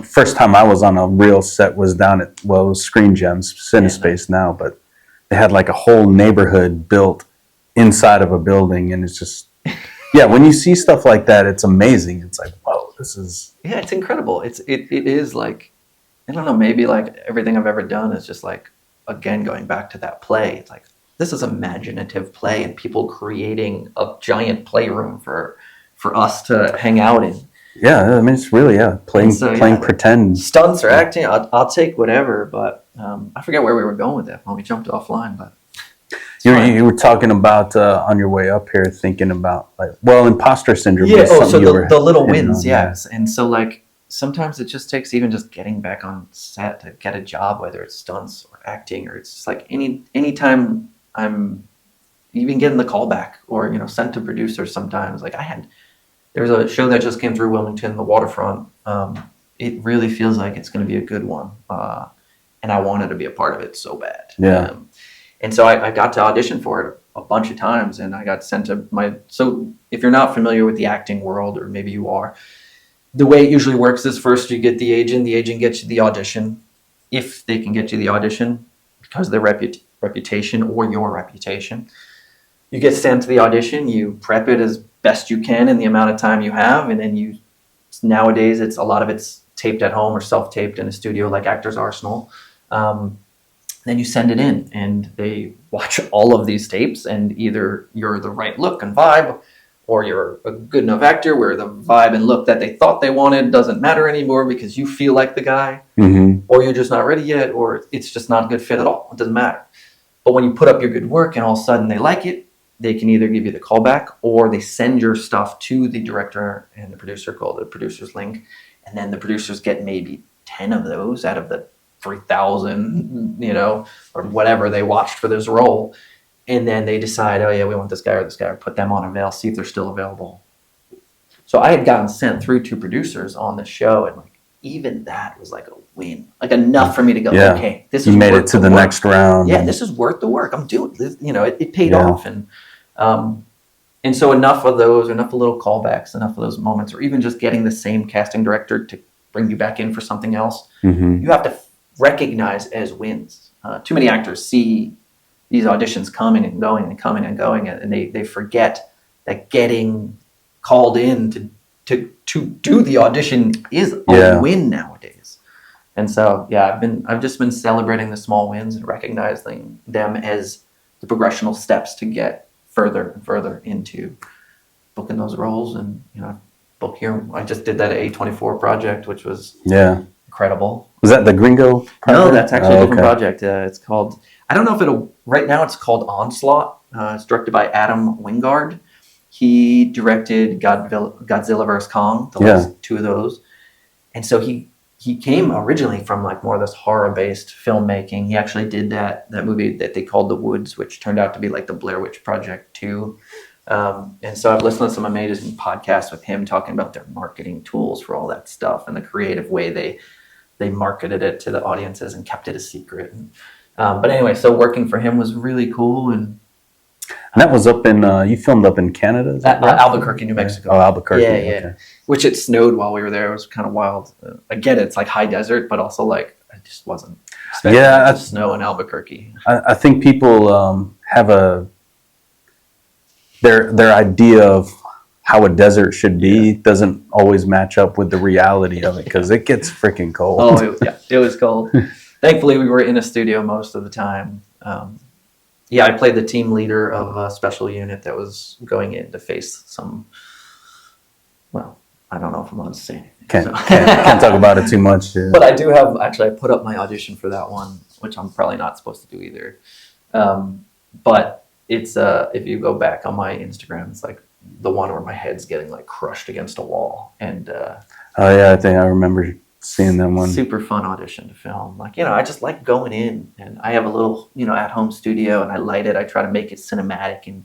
first time I was on a real set was down at, well, it was Screen Gems, CineSpace now, but they had like a whole neighborhood built inside of a building, and it's just, yeah, when you see stuff like that, it's amazing. It's like, whoa, this is... Yeah, it's incredible. It is like, I don't know, maybe like everything I've ever done is just like, again, going back to that play. It's like, this is imaginative play and people creating a giant playroom for us to hang out in. Yeah, I mean, it's really, playing pretend. Stunts or acting, I'll take whatever, but I forget where we were going with that when we jumped offline, but... You were talking about, on your way up here, thinking about, like, well, imposter syndrome. Yeah, so the little wins, yes. And so, like, sometimes it just takes even just getting back on set to get a job, whether it's stunts or acting, or it's just like anytime I'm even getting the call back or, you know, sent to producers sometimes. Like there's a show that just came through Wilmington, The Waterfront. It really feels like it's going to be a good one. And I wanted to be a part of it so bad. Yeah. And so I got to audition for it a bunch of times, and I got sent to so if you're not familiar with the acting world, or maybe you are, the way it usually works is first you get the agent gets you the audition, if they can get you the audition, because of their reputation or your reputation. You get sent to the audition, you prep it as best you can in the amount of time you have, and then nowadays a lot of it's taped at home or self-taped in a studio like Actors Arsenal. Then you send it in, and they watch all of these tapes, and either you're the right look and vibe, or you're a good enough actor where the vibe and look that they thought they wanted doesn't matter anymore because you feel like the guy, or you're just not ready yet, or it's just not a good fit at all. It doesn't matter. But when you put up your good work and all of a sudden they like it, they can either give you the callback or they send your stuff to the director and the producer, called the producer's link, and then the producers get maybe 10 of those out of the 3,000, you know, or whatever they watched for this role. And then they decide, oh yeah, we want this guy, or put them on avail, see if they're still available. So I had gotten sent through to producers on the show, and like even that was like a win, like enough for me to go, okay, this is you made it to the next round. Yeah, this is worth the work. I'm doing this, you know, it paid off. And so enough of little callbacks, enough of those moments, or even just getting the same casting director to bring you back in for something else, you have to recognize as wins. Too many actors see these auditions coming and going and coming and going, and they forget that getting called in to do the audition is a win nowadays. And so I've just been celebrating the small wins and recognizing them as the progressional steps to get further and further into booking those roles. And you know, book here. I just did that A24 project, which was incredible. Was that the Gringo project? No, that's actually a different project. It's called, I don't know if right now it's called Onslaught. It's directed by Adam Wingard. He directed Godzilla vs. Kong, the last two of those. And so he came originally from like more of this horror-based filmmaking. He actually did that movie that they called The Woods, which turned out to be like the Blair Witch Project 2. And so I've listened to some amazing podcasts with him talking about their marketing tools for all that stuff and the creative way they marketed it to the audiences and kept it a secret. But anyway, so working for him was really cool. And And that was up in, you filmed up in Canada? Is that right? Albuquerque, New Mexico. Oh, Albuquerque. Yeah. Okay. Which it snowed while we were there. It was kind of wild. Again, it's like high desert, but also like I just wasn't expecting to snow in Albuquerque. I think people have their idea of how a desert should be doesn't always match up with the reality of it, because it gets freaking cold. Oh, it was cold. Thankfully, we were in a studio most of the time. I played the team leader of a special unit that was going in to face some, well, I don't know if I'm allowed to say anything. Can't talk about it too much. Yeah. But I do have, actually, I put up my audition for that one, which I'm probably not supposed to do either. But it's, if you go back on my Instagram, it's like the one where my head's getting like crushed against a wall. And I think I remember seeing that one. Super fun audition to film. Like, I just like going in, and I have a little, at-home studio, and I light it. I try to make it cinematic, and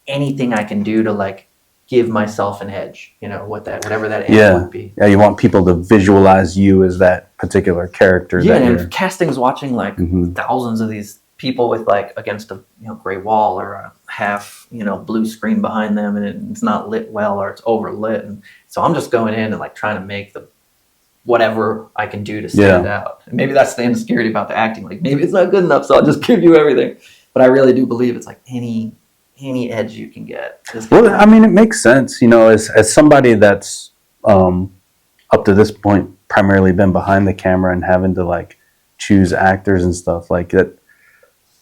anything I can do to like give myself an edge, whatever that edge would be. Yeah, you want people to visualize you as that particular character. Yeah, and casting's watching like thousands of these people with like against a gray wall or a half blue screen behind them, and it's not lit well or it's overlit, and so I'm just going in and like trying to make the whatever I can do to stand out. And maybe that's the insecurity about the acting. Like maybe it's not good enough, so I'll just give you everything. But I really do believe it's like any edge you can get. Well, I mean, it makes sense, as somebody that's up to this point primarily been behind the camera and having to like choose actors and stuff like that.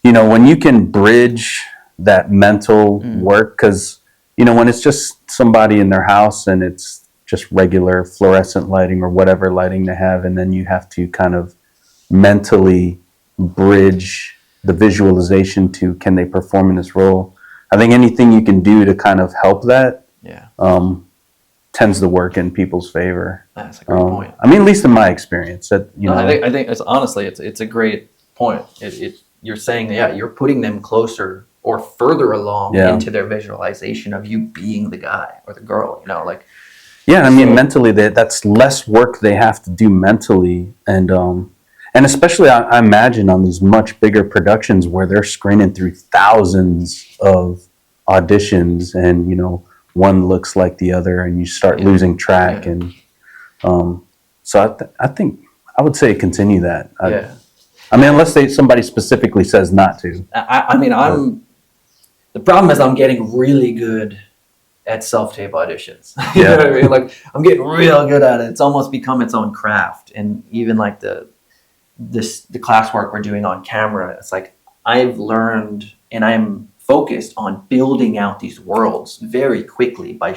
When you can bridge that mental work, because when it's just somebody in their house and it's just regular fluorescent lighting or whatever lighting they have, and then you have to kind of mentally bridge the visualization to can they perform in this role. I think anything you can do to kind of help that tends to work in people's favor. That's a great point. I mean, at least in my experience, that I think it's honestly it's a great point. You're saying you're putting them closer or further along into their visualization of you being the guy or the girl. Mentally, that's less work they have to do mentally, and especially I imagine on these much bigger productions where they're screening through thousands of auditions, and one looks like the other, and you start losing track, and so I think I would say continue that. I mean, unless somebody specifically says not to. The problem is I'm getting really good at self-tape auditions. You know what I mean? Like I'm getting real good at it. It's almost become its own craft. And even like the classwork we're doing on camera, it's like I've learned and I'm focused on building out these worlds very quickly by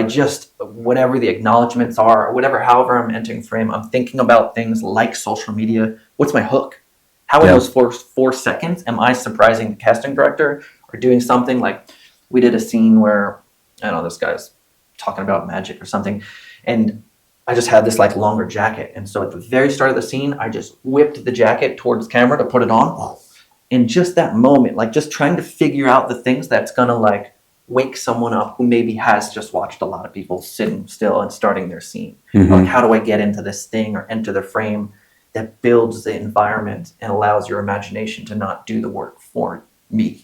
just whatever the acknowledgements are or whatever, however I'm entering frame. I'm thinking about things like social media. What's my hook? How in those first 4 seconds am I surprising the casting director or doing something? Like we did a scene where I don't know, this guy's talking about magic or something, and I just had this like longer jacket, and so at the very start of the scene I just whipped the jacket towards camera to put it on, and just that moment, like just trying to figure out the things that's gonna like wake someone up who maybe has just watched a lot of people sitting still and starting their scene. Like how do I get into this thing or enter the frame that builds the environment and allows your imagination to not do the work for me,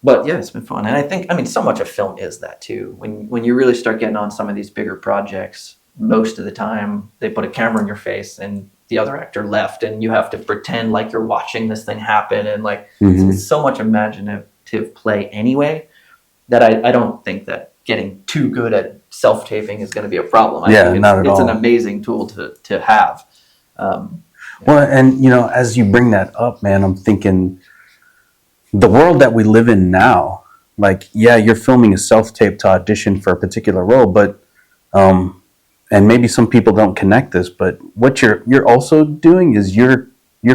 But it's been fun. And I think, so much of film is that too. When you really start getting on some of these bigger projects, most of the time they put a camera in your face and the other actor left and you have to pretend like you're watching this thing happen. And like, it's so much imaginative play anyway, that I don't think that getting too good at self-taping is going to be a problem. I think it's an amazing tool to have. Well, and as you bring that up, man, I'm thinking, the world that we live in now, like, you're filming a self-tape to audition for a particular role, but, and maybe some people don't connect this, but what you're also doing is you're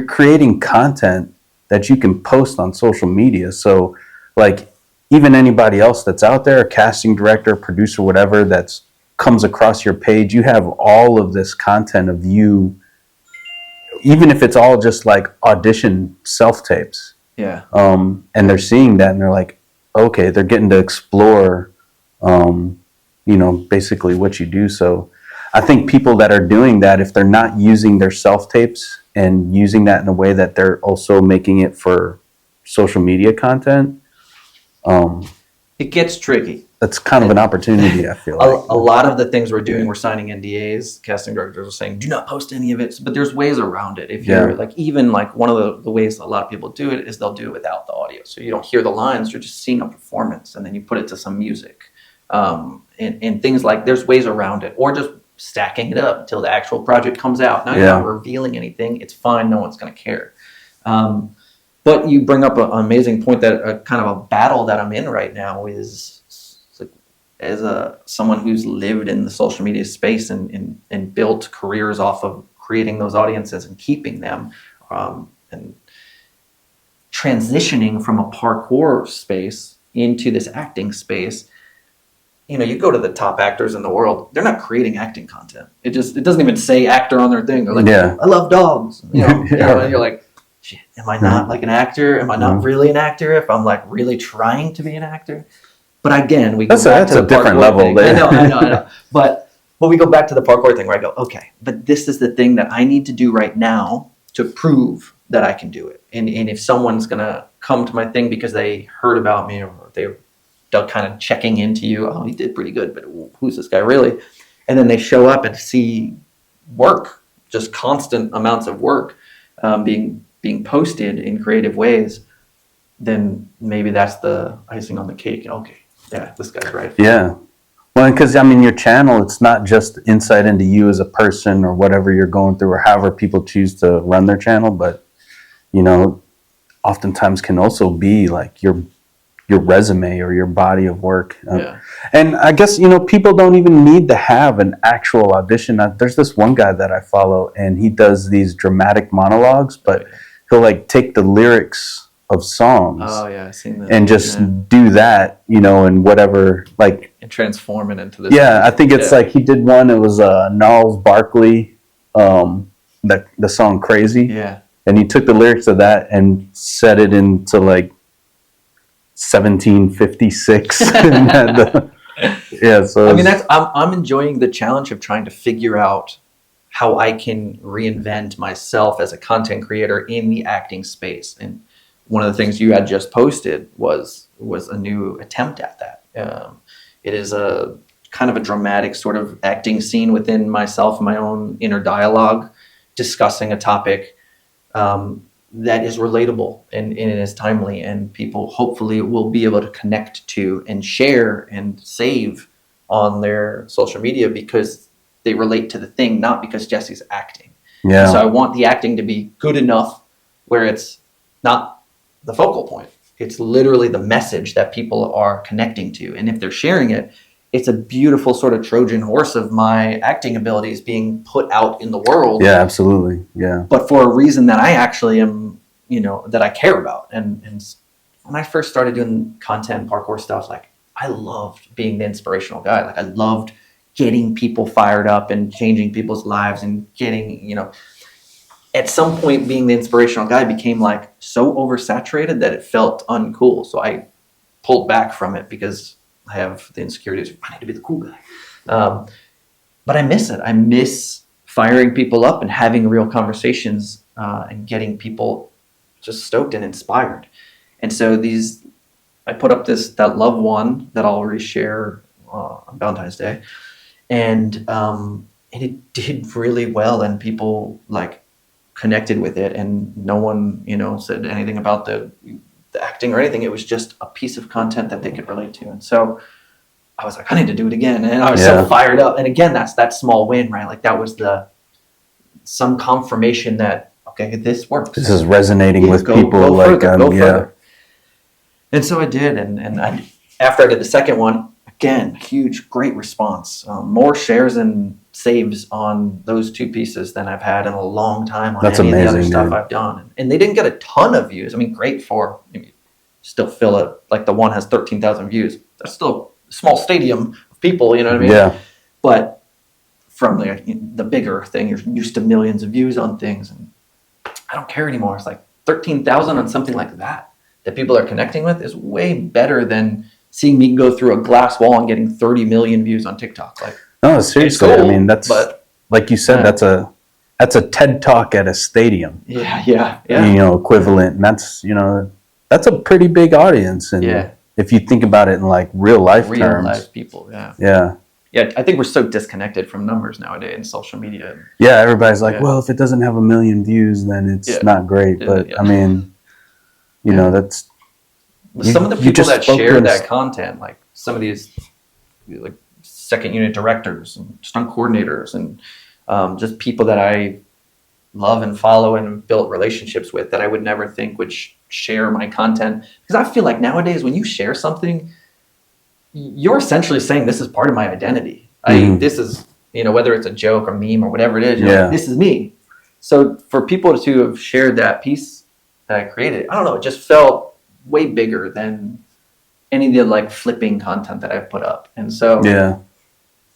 creating content that you can post on social media. So, like, even anybody else that's out there, a casting director, producer, whatever, that's comes across your page, you have all of this content of you, even if it's all just like audition self-tapes. And they're seeing that and they're like, okay, they're getting to explore, basically what you do. So I think people that are doing that, if they're not using their self-tapes and using that in a way that they're also making it for social media content, it gets tricky. that's kind of an opportunity, I feel like. A lot of the things we're doing, we're signing NDAs. Casting directors are saying, do not post any of it. But there's ways around it. If you're even one of the ways a lot of people do it is they'll do it without the audio. So you don't hear the lines, you're just seeing a performance, and then you put it to some music. And things like, there's ways around it. Or just stacking it up until the actual project comes out. Now you're not revealing anything. It's fine. No one's going to care. But you bring up an amazing point that kind of a battle that I'm in right now is, as someone who's lived in the social media space and built careers off of creating those audiences and keeping them, and transitioning from a parkour space into this acting space. You go to the top actors in the world, they're not creating acting content. It doesn't even say actor on their thing. They're like, I love dogs. And you're like, shit, am I not like an actor? Am I not really an actor if I'm like really trying to be an actor? But again, we go back to the different level. Thing. I know. But we go back to the parkour thing where I go, okay, but this is the thing that I need to do right now to prove that I can do it. And if someone's going to come to my thing because they heard about me, or they're kind of checking into you, oh, he did pretty good, but who's this guy really? And then they show up and see work, just constant amounts of work being posted in creative ways, then maybe that's the icing on the cake. Okay. Yeah, this guy's right. Yeah. Well, because, your channel, it's not just insight into you as a person or whatever you're going through or however people choose to run their channel, but, oftentimes can also be like your resume or your body of work. And I guess, people don't even need to have an actual audition. There's this one guy that I follow, and he does these dramatic monologues, but he'll take the lyrics of songs. Oh yeah, I've seen that. And just do that, and whatever, and transform it into this. Yeah, I think it's he did one. It was Gnarls Barkley, the song "Crazy." Yeah. And he took the lyrics of that and set it into 1756. So I'm enjoying the challenge of trying to figure out how I can reinvent myself as a content creator in the acting space. And one of the things you had just posted was a new attempt at that. It is a kind of a dramatic sort of acting scene within myself and my own inner dialogue, discussing a topic that is relatable and is timely, and people hopefully will be able to connect to and share and save on their social media because they relate to the thing, not because Jesse's acting. Yeah. So I want the acting to be good enough where it's not the focal point. It's literally the message that people are connecting to. And if they're sharing it, it's a beautiful sort of Trojan horse of my acting abilities being put out in the world. Yeah, absolutely. Yeah. But for a reason that I actually am, that I care about. And when I first started doing content parkour stuff, I loved being the inspirational guy. I loved getting people fired up and changing people's lives and getting, at some point being the inspirational guy became so oversaturated that it felt uncool. So I pulled back from it because I have the insecurities. I need to be the cool guy. But I miss it. I miss firing people up and having real conversations and getting people just stoked and inspired. And so I put up that love one that I'll reshare on Valentine's Day. And it did really well, and people connected with it, and no one said anything about the acting or anything. It was just a piece of content that they could relate to. And so I was like, I need to do it again, and I was so fired up. And again, that's that small win, right? That was some confirmation that okay, this works, this is resonating with people. Go further. And so I did, and after I did the second one, again, great response, more shares and saves on those two pieces than I've had in a long time on any of the other stuff I've done. And they didn't get a ton of views. Great for still fill it. The one has 13,000 views. That's still a small stadium of people, you know what I mean? Yeah. But from the bigger thing, you're used to millions of views on things, and I don't care anymore. It's 13,000 on something like that people are connecting with is way better than seeing me go through a glass wall and getting 30 million views on TikTok. No, seriously. Cool, that's like you said. Yeah. That's a TED Talk at a stadium. Yeah. Equivalent. And that's that's a pretty big audience. And Yeah. if you think about it in like real life terms. Life people, yeah. Yeah. Yeah, I think we're so disconnected from numbers nowadays in social media. Yeah, everybody's like, well, if it doesn't have 1 million views, then it's not great. But I mean, you know, that's some of the people that share that content, like some of these like second unit directors and stunt coordinators and just people that I love and follow and built relationships with that I would never think would share my content. Because I feel like nowadays when you share something, you're essentially saying this is part of my identity. This is, you know, whether it's a joke or meme or whatever it is, you're like, this is me. So for people to have shared that piece that I created, I don't know, it just felt way bigger than any of the like flipping content that I've put up. And so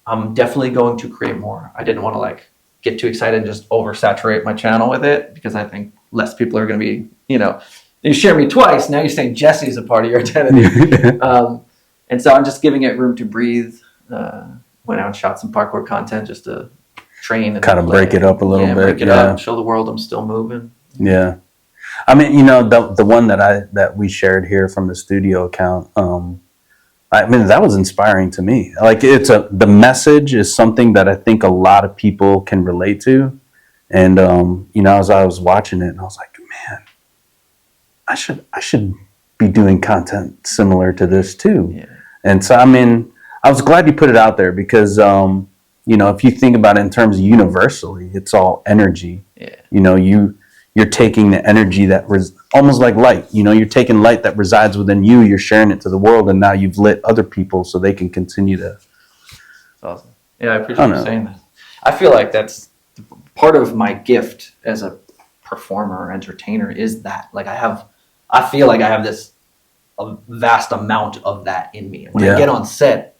I'm definitely going to create more. I didn't want to like get too excited and just oversaturate my channel with it, because I think less people are going to be, you know, you share me twice. Now you're saying Jesse's a part of your identity. And so I'm just giving it room to breathe. Went out and shot some parkour content just to train and kind of break it up a little bit. Break it up, show the world I'm still moving. Yeah. I mean, you know, the one that we shared here from the studio account, I mean, that was inspiring to me. Like the message is something that I think a lot of people can relate to. And, you know, as I was watching it, and I was like, man, I should be doing content similar to this too. Yeah. And so, I mean, I was glad you put it out there because, you know, if you think about it in terms of universally, it's all energy. Yeah. You know, you're taking the energy that almost like light. You know, you're taking light that resides within you. You're sharing it to the world, and now you've lit other people so they can continue to. That's awesome. Yeah, I appreciate you saying that. I feel like that's part of my gift as a performer or entertainer is that. Like I feel like I have this a vast amount of that in me. When I get on set,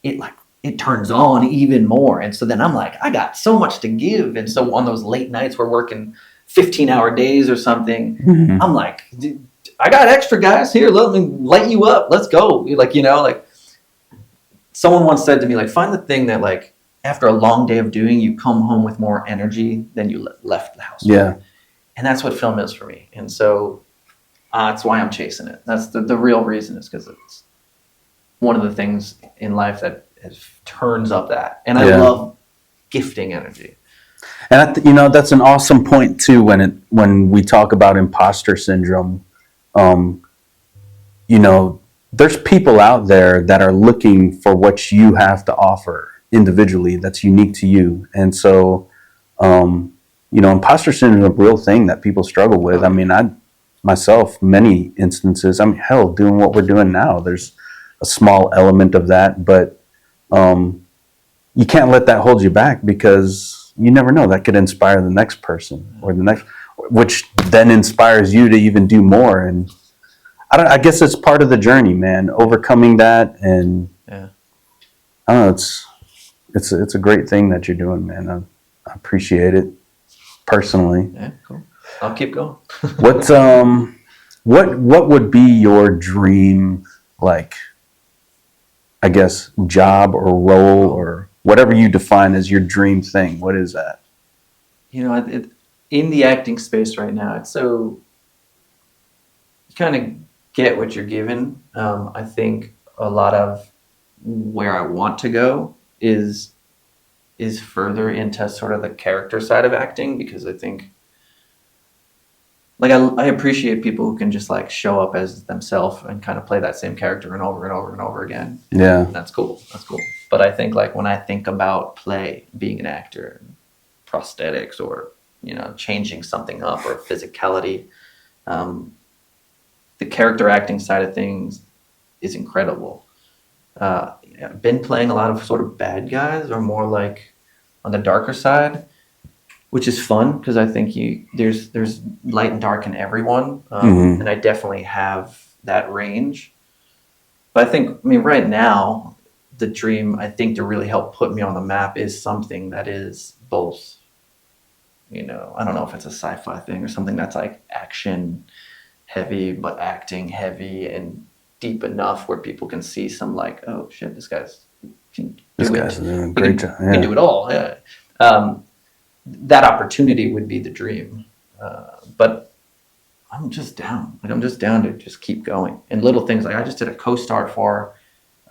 it turns on even more. And so then I'm like, I got so much to give. And so on those late nights we're working 15-hour days or something, I'm like, I got extra guys here. Let me light you up. Let's go. Like, you know, like someone once said to me, like, find the thing that like after a long day of doing, you come home with more energy than you left the house. Yeah. And that's what film is for me. And so that's why I'm chasing it. That's the real reason, is because it's one of the things in life that turns up that. And I love gifting energy. And you know, that's an awesome point too. When we talk about imposter syndrome, you know, there's people out there that are looking for what you have to offer individually that's unique to you. And so, you know, imposter syndrome is a real thing that people struggle with. I mean, myself, many instances, I mean, hell, doing what we're doing now, there's a small element of that, but you can't let that hold you back, because you never know, that could inspire the next person or the next, which then inspires you to even do more. And I guess it's part of the journey, man, overcoming that. And I don't know, it's a great thing that you're doing, man. I appreciate it personally. Yeah, cool. I'll keep going. What would be your dream, like, I guess, job or role or whatever you define as your dream thing? What is that? You know, in the acting space right now, it's so, you kind of get what you're given. I think a lot of where I want to go is further into sort of the character side of acting, because I think, like, I appreciate people who can just like show up as themselves and kind of play that same character and over and over and over again. Yeah. That's cool. But I think, like, when I think about play, being an actor, prosthetics, or, you know, changing something up, or physicality, the character acting side of things is incredible. I've been playing a lot of sort of bad guys, or more like on the darker side, which is fun, because I think there's light and dark in everyone, and I definitely have that range. But I mean, right now, the dream, I think, to really help put me on the map is something that is both, you know, I don't know if it's a sci-fi thing or something that's like action heavy, but acting heavy and deep enough where people can see some, like, oh shit, this guy's doing a great job. He can do it all. Yeah. That opportunity would be the dream. But I'm just down. Like I'm just down to just keep going. And little things like I just did a co-star for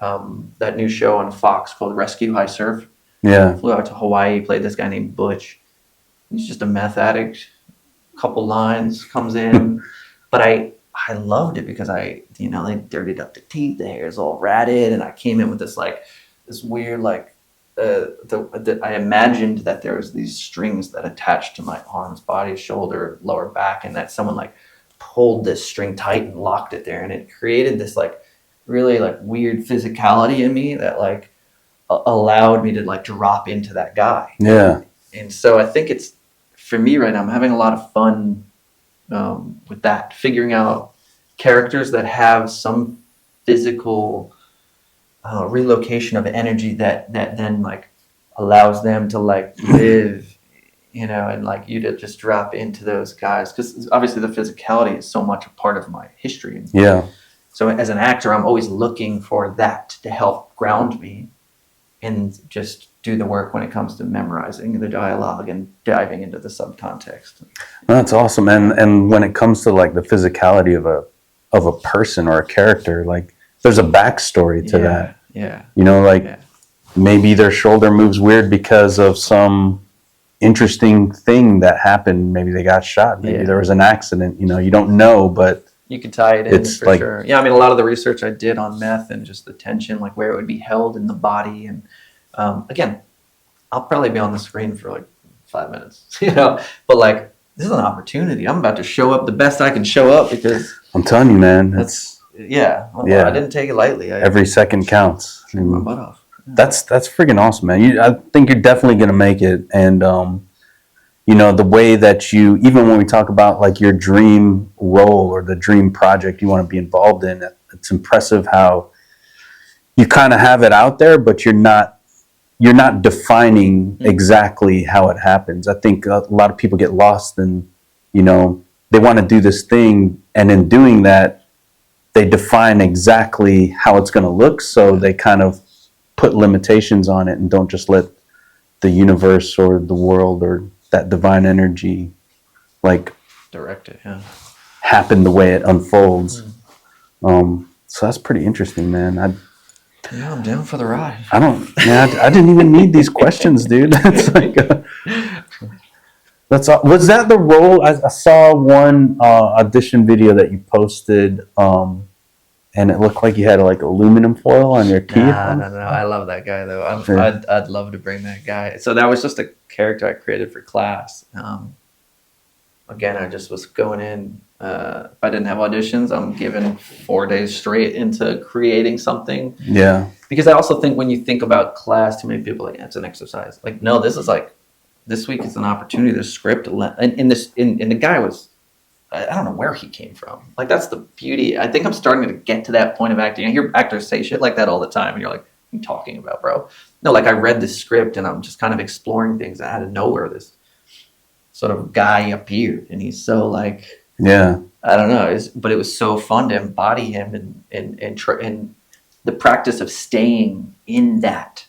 that new show on Fox called Rescue High Surf. Yeah. Flew out to Hawaii, played this guy named Butch. He's just a meth addict. Couple lines comes in, but I loved it because they dirtied up the teeth, the hair's all ratted, and I came in with this weird I imagined that there was these strings that attached to my arms, body, shoulder, lower back, and that someone like pulled this string tight and locked it there, and it created this like really like weird physicality in me that like allowed me to like drop into that guy. Yeah. And so I think it's for me right now. I'm having a lot of fun with that, figuring out characters that have some physical relocation of energy that then like allows them to like live, and like you to just drop into those guys, because obviously the physicality is so much a part of my history. Yeah. So as an actor, I'm always looking for that to help ground me and just do the work when it comes to memorizing the dialogue and diving into the subcontext. That's awesome. And when it comes to like the physicality of a person or a character, like there's a backstory to that. Yeah. Maybe their shoulder moves weird because of some interesting thing that happened. Maybe they got shot. Maybe there was an accident. You don't know, but you could tie it in it's for like, sure. Yeah, I mean, a lot of the research I did on meth and just the tension, like where it would be held in the body. And again, I'll probably be on the screen for like 5 minutes, but like this is an opportunity. I'm about to show up the best I can show up because I'm telling you, man, I didn't take it lightly. Every second counts. Took my butt off. That's freaking awesome, man. I think you're definitely gonna make it, and the way that you, even when we talk about like your dream role or the dream project you want to be involved in, it's impressive how you kind of have it out there, but you're not defining exactly how it happens. I think a lot of people get lost and they want to do this thing, and in doing that they define exactly how it's going to look, so they kind of put limitations on it and don't just let the universe or the world or that divine energy like direct it, happen the way it unfolds. So that's pretty interesting, man. I'm down for the ride. I didn't even need these questions, dude. It's like that's all. Was that the role? I saw one audition video that you posted, and it looked like you had like aluminum foil on your teeth. No. I love that guy though. I'd love to bring that guy. So that was just a character I created for class. Again, I just was going in. If I didn't have auditions, I'm given 4 days straight into creating something. Yeah. Because I also think when you think about class, too many people are like, it's an exercise. Like, no, this week is an opportunity. The script, and the guy was, I don't know where he came from. Like, that's the beauty. I think I'm starting to get to that point of acting. I hear actors say shit like that all the time, and you're like, what are you talking about, bro? No, like I read the script and I'm just kind of exploring things, and out of nowhere this sort of guy appeared, and he's so like, I don't know, but it was so fun to embody him and the practice of staying in that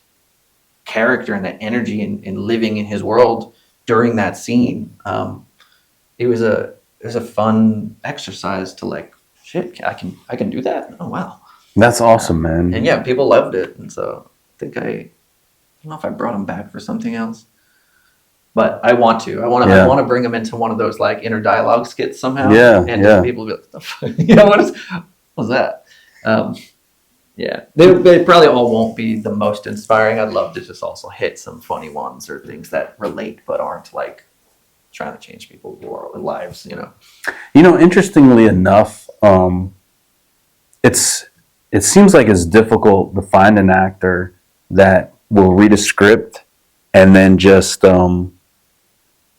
character and that energy and living in his world during that scene. It was a fun exercise to like, shit, I can do that. Oh wow, that's awesome, man. And yeah, people loved it, and so I think I don't know if I brought him back for something else. But I want to. I want to bring them into one of those like inner dialogue skits somehow. And people will be like, the fuck? What was that? They probably all won't be the most inspiring. I'd love to just also hit some funny ones or things that relate but aren't like trying to change people's lives. Interestingly enough, it seems like it's difficult to find an actor that will read a script and then just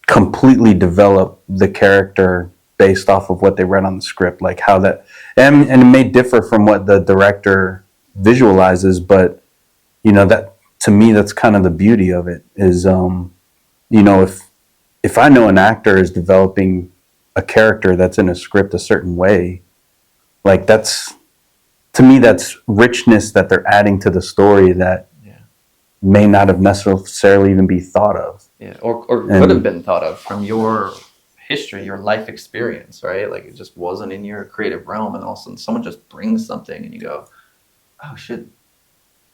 completely develop the character based off of what they read on the script, like how that, and it may differ from what the director visualizes, but that to me, that's kind of the beauty of it is, if I know an actor is developing a character that's in a script a certain way, like that's, to me, that's richness that they're adding to the story that may not have necessarily even be thought of. Yeah, or could have been thought of from your history, your life experience, right? Like it just wasn't in your creative realm, and all of a sudden someone just brings something, and you go, "Oh shit,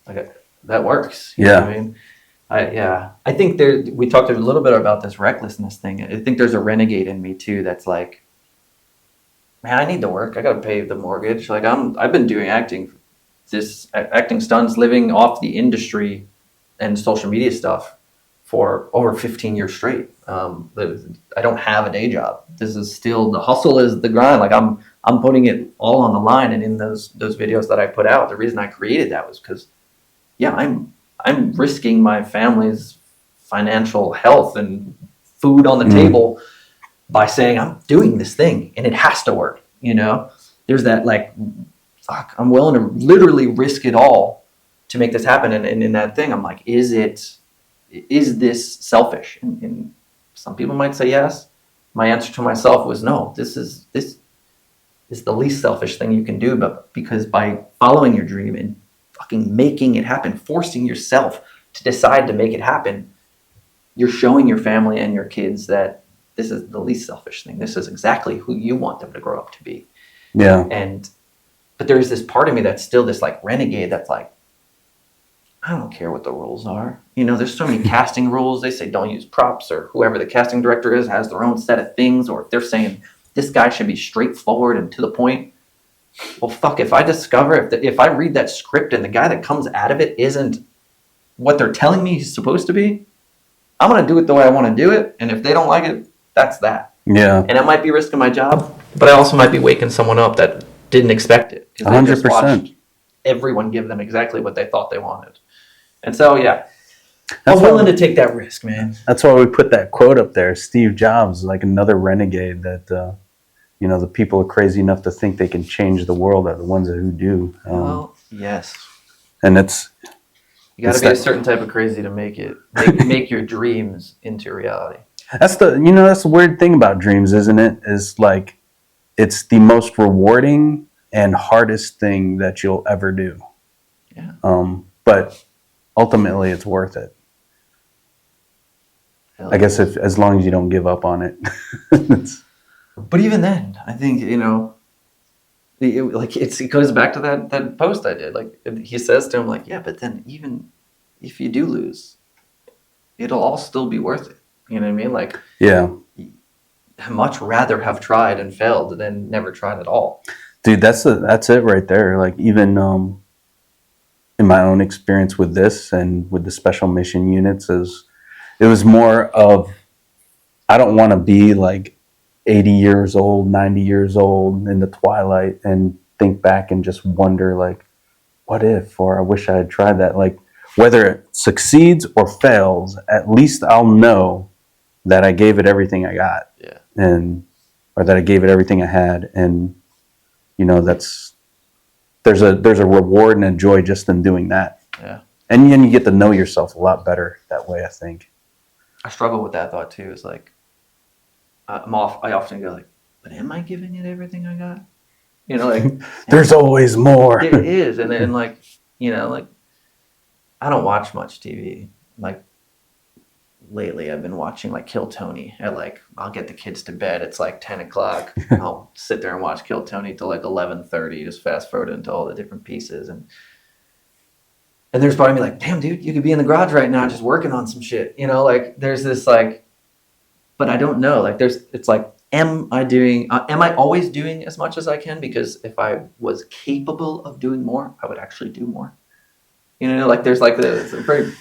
like that works." You know what I mean? I think we talked a little bit about this recklessness thing. I think there's a renegade in me too that's like, man, I need to work. I got to pay the mortgage. Like I've been doing acting stunts, living off the industry and social media stuff for over 15 years straight. I don't have a day job. This is still, the hustle is the grind. Like I'm putting it all on the line. And in those videos that I put out, the reason I created that was because, yeah, I'm risking my family's financial health and food on the table by saying I'm doing this thing and it has to work. You know, there's that like, fuck, I'm willing to literally risk it all to make this happen. And in that thing, I'm like, is this selfish? And some people might say yes. My answer to myself was no. This is the least selfish thing you can do, but because by following your dream and fucking making it happen, forcing yourself to decide to make it happen, you're showing your family and your kids that this is the least selfish thing. This is exactly who you want them to grow up to be. Yeah. But there's this part of me that's still this like renegade that's like, I don't care what the rules are. You know, there's so many casting rules. They say don't use props, or whoever the casting director is has their own set of things. Or if they're saying this guy should be straightforward and to the point, well, fuck, if I discover, if I read that script and the guy that comes out of it isn't what they're telling me he's supposed to be, I'm going to do it the way I want to do it. And if they don't like it, that's that. Yeah. And I might be risking my job, but I also might be waking someone up that didn't expect it. 100%. Everyone give them exactly what they thought they wanted. And so, yeah, I'm willing to take that risk, man. That's why we put that quote up there. Steve Jobs, like another renegade that, you know, the people are crazy enough to think they can change the world are the ones who do. Well, yes. And it's... You got to be a certain type of crazy to make it. Make your dreams into reality. That's the weird thing about dreams, isn't it? Is like, it's the most rewarding and hardest thing that you'll ever do. Yeah. But ultimately, it's worth it. I guess as long as you don't give up on it. But even then, I think, you know, it goes back to that post I did. Like he says to him, like, yeah, but then even if you do lose, it'll all still be worth it. You know what I mean? Like, yeah, I'd much rather have tried and failed than never tried at all. Dude, that's it right there. Like even in my own experience with this and with the special mission units, it was more of, I don't want to be like 80 years old, 90 years old in the twilight and think back and just wonder like, what if, or I wish I had tried that. Like whether it succeeds or fails, at least I'll know that I gave it everything I got. Yeah. Or that I gave it everything I had. And, you know, there's a reward and a joy just in doing that. Yeah. And then you get to know yourself a lot better that way, I think. I struggle with that thought too. It's like, I often go like, but am I giving it everything I got? You know, like there's always more. It is. And then like, you know, like I don't watch much TV. Like lately I've been watching like Kill Tony at like, I'll get the kids to bed. It's like 10 o'clock. I'll sit there and watch Kill Tony till like 11:30, just fast forward into all the different pieces. And there's part of me like, damn dude, you could be in the garage right now just working on some shit. You know, like there's this like, but I don't know. Like it's like, am I always doing as much as I can? Because if I was capable of doing more, I would actually do more. You know, like there's like this very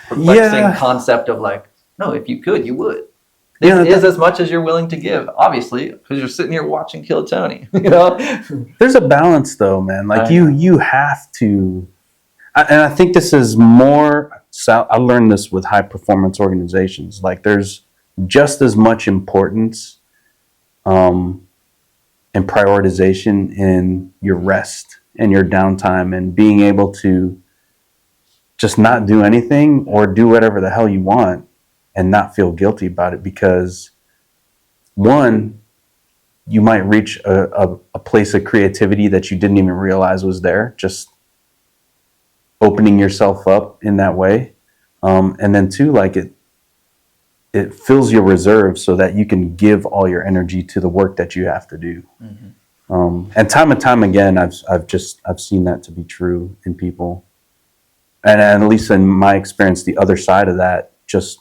perplexing concept of like, no, if you could, you would. This is as much as you're willing to give, obviously, because you're sitting here watching Kill Tony. You know, there's a balance though, man. Like you have to, and I think this is more. I learned this with high performance organizations. Like there's just as much importance and prioritization in your rest and your downtime and being able to just not do anything or do whatever the hell you want and not feel guilty about it, because one, you might reach a place of creativity that you didn't even realize was there, just opening yourself up in that way. And then two, like it fills your reserve so that you can give all your energy to the work that you have to do. And time again, I've seen that to be true in people. And at least in my experience, the other side of that, just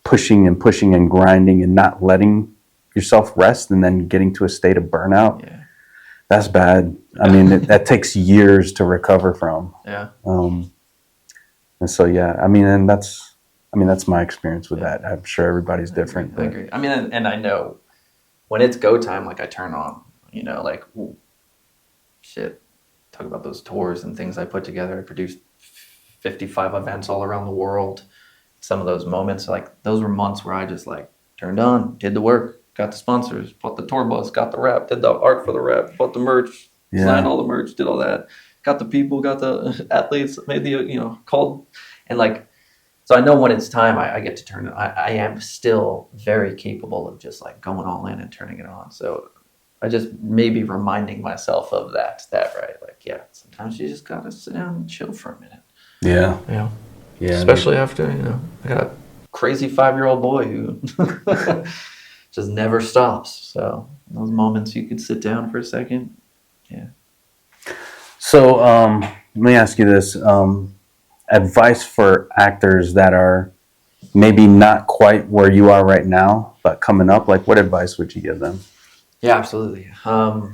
pushing and grinding and not letting yourself rest and then getting to a state of burnout. Yeah. That's bad. I mean, that takes years to recover from. Yeah. And so, yeah, I mean, that's my experience with that. I'm sure everybody's different. I agree. I mean, and I know when it's go time, like I turn on, like, ooh, shit, talk about those tours and things I put together. I produced 55 events all around the world. Some of those moments, like those were months where I just like turned on, did the work, got the sponsors, bought the tour bus, got the rep, did the art for the rep, bought the merch, signed all the merch, did all that, got the people, got the athletes, made the, called, and like, so I know when it's time, I get to turn it. I am still very capable of just like going all in and turning it on. So I just maybe reminding myself of that, right? Like, yeah, sometimes you just gotta sit down and chill for a minute. Yeah. Yeah. Yeah. Especially after, I got a crazy 5-year-old boy who just never stops. So those moments you could sit down for a second. Yeah. So let me ask you this. Advice for actors that are maybe not quite where you are right now, but coming up, like what advice would you give them? Yeah, absolutely. I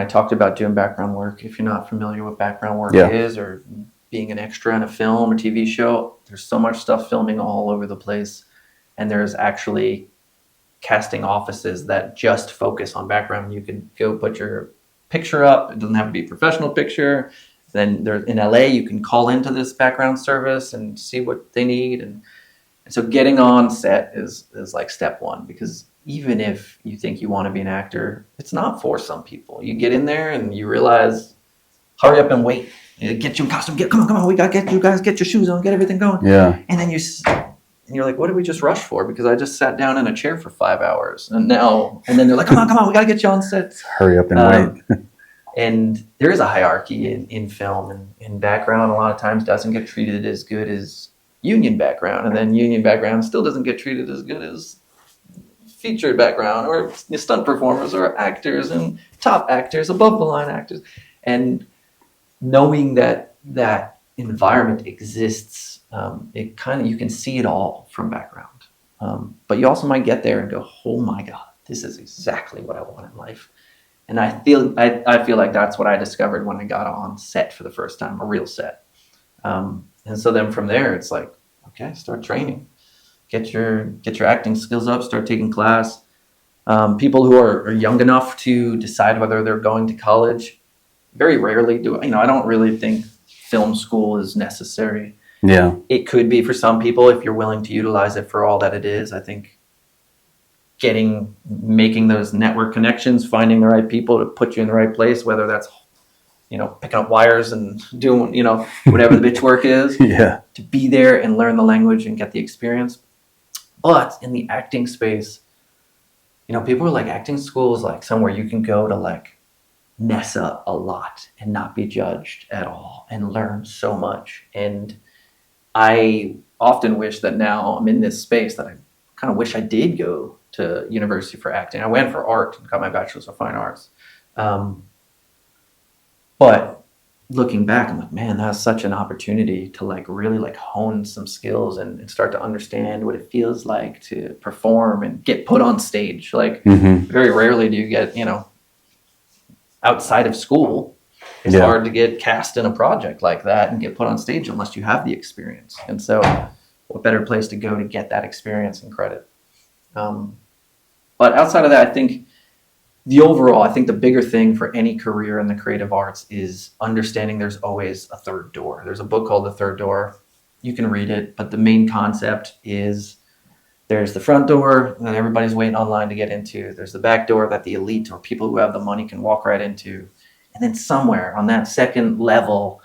talked about doing background work. If you're not familiar with background work is, or being an extra in a film or TV show, there's so much stuff filming all over the place. And there's actually casting offices that just focus on background. You can go put your picture up. It doesn't have to be a professional picture. Then there in LA, you can call into this background service and see what they need. And so getting on set is like step one, because even if you think you want to be an actor, it's not for some people. You get in there and you realize, hurry up and wait. Get you in costume. Come on. We got to get you guys, get your shoes on, get everything going. Yeah. And then you're like, what did we just rush for? Because I just sat down in a chair for 5 hours. And then they're like, come on, we got to get you on set. Hurry up and wait. And there is a hierarchy in film, and in background a lot of times doesn't get treated as good as union background. And then union background still doesn't get treated as good as featured background or stunt performers or actors and top actors, above the line actors. And knowing that environment exists, you can see it all from background. But you also might get there and go, oh my God, this is exactly what I want in life. And I feel like that's what I discovered when I got on set for the first time, a real set. And so then from there, it's like, okay, start training. Get your acting skills up, start taking class. People who are young enough to decide whether they're going to college very rarely do. I don't really think film school is necessary. Yeah. It could be for some people if you're willing to utilize it for all that it is. I think making those network connections, finding the right people to put you in the right place, whether that's, picking up wires and doing, whatever the bitch work is, to be there and learn the language and get the experience. But in the acting space, people are like, acting school is like somewhere you can go to like mess up a lot and not be judged at all and learn so much. And I often wish that now I'm in this space that I kind of wish I did go to university for acting. I went for art and got my bachelor's of fine arts. But looking back, I'm like, man, that's such an opportunity to like really like hone some skills and start to understand what it feels like to perform and get put on stage. Like very rarely do you get, outside of school, it's hard to get cast in a project like that and get put on stage unless you have the experience. And so what better place to go to get that experience and credit? But outside of that, I think the bigger thing for any career in the creative arts is understanding there's always a third door. There's a book called The Third Door. You can read it, but the main concept is there's the front door that everybody's waiting online to get into. There's the back door that the elite or people who have the money can walk right into. And then somewhere on that second level,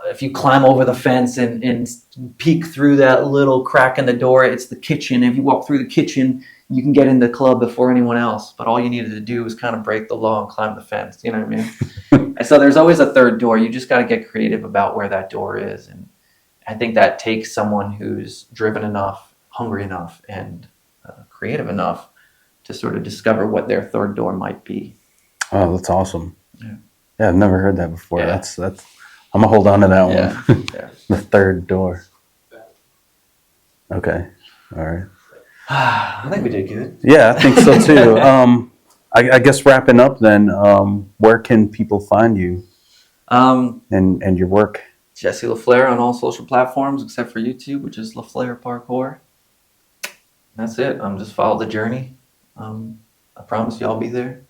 if you climb over the fence and peek through that little crack in the door, it's the kitchen. If you walk through the kitchen, you can get in the club before anyone else. But all you needed to do was kind of break the law and climb the fence. You know what I mean? And so there's always a third door. You just got to get creative about where that door is. I think that takes someone who's driven enough, hungry enough, and creative enough to sort of discover what their third door might be. Oh, that's awesome. Yeah, I've never heard that before. Yeah. That's. I'm gonna hold on to that Yeah. one. Yeah. The third door. Okay. All right. I think we did good. Yeah, I think so too. I guess wrapping up then, where can people find you and your work? Jesse LaFlair on all social platforms except for YouTube, which is LaFlair Parkour. That's it. Just follow the journey. I promise you I'll be there.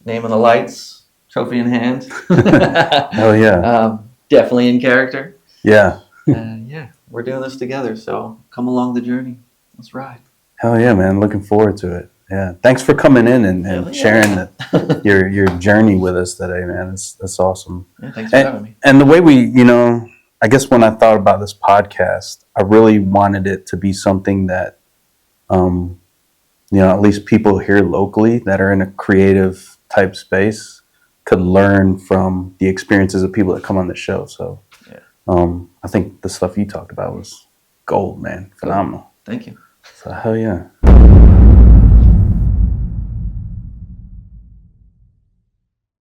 Name on the lights, trophy in hand. Hell yeah. Definitely in character. Yeah. Yeah, we're doing this together, so come along the journey. Let's ride. Hell yeah, man. Looking forward to it. Yeah. Thanks for coming in and sharing your journey with us today, man. That's awesome. Yeah, thanks for having me. And the way we, I guess when I thought about this podcast, I really wanted it to be something that, at least people here locally that are in a creative type space could learn from the experiences of people that come on the show. So, I think the stuff you talked about was gold, man. Phenomenal. Thank you. So, hell yeah.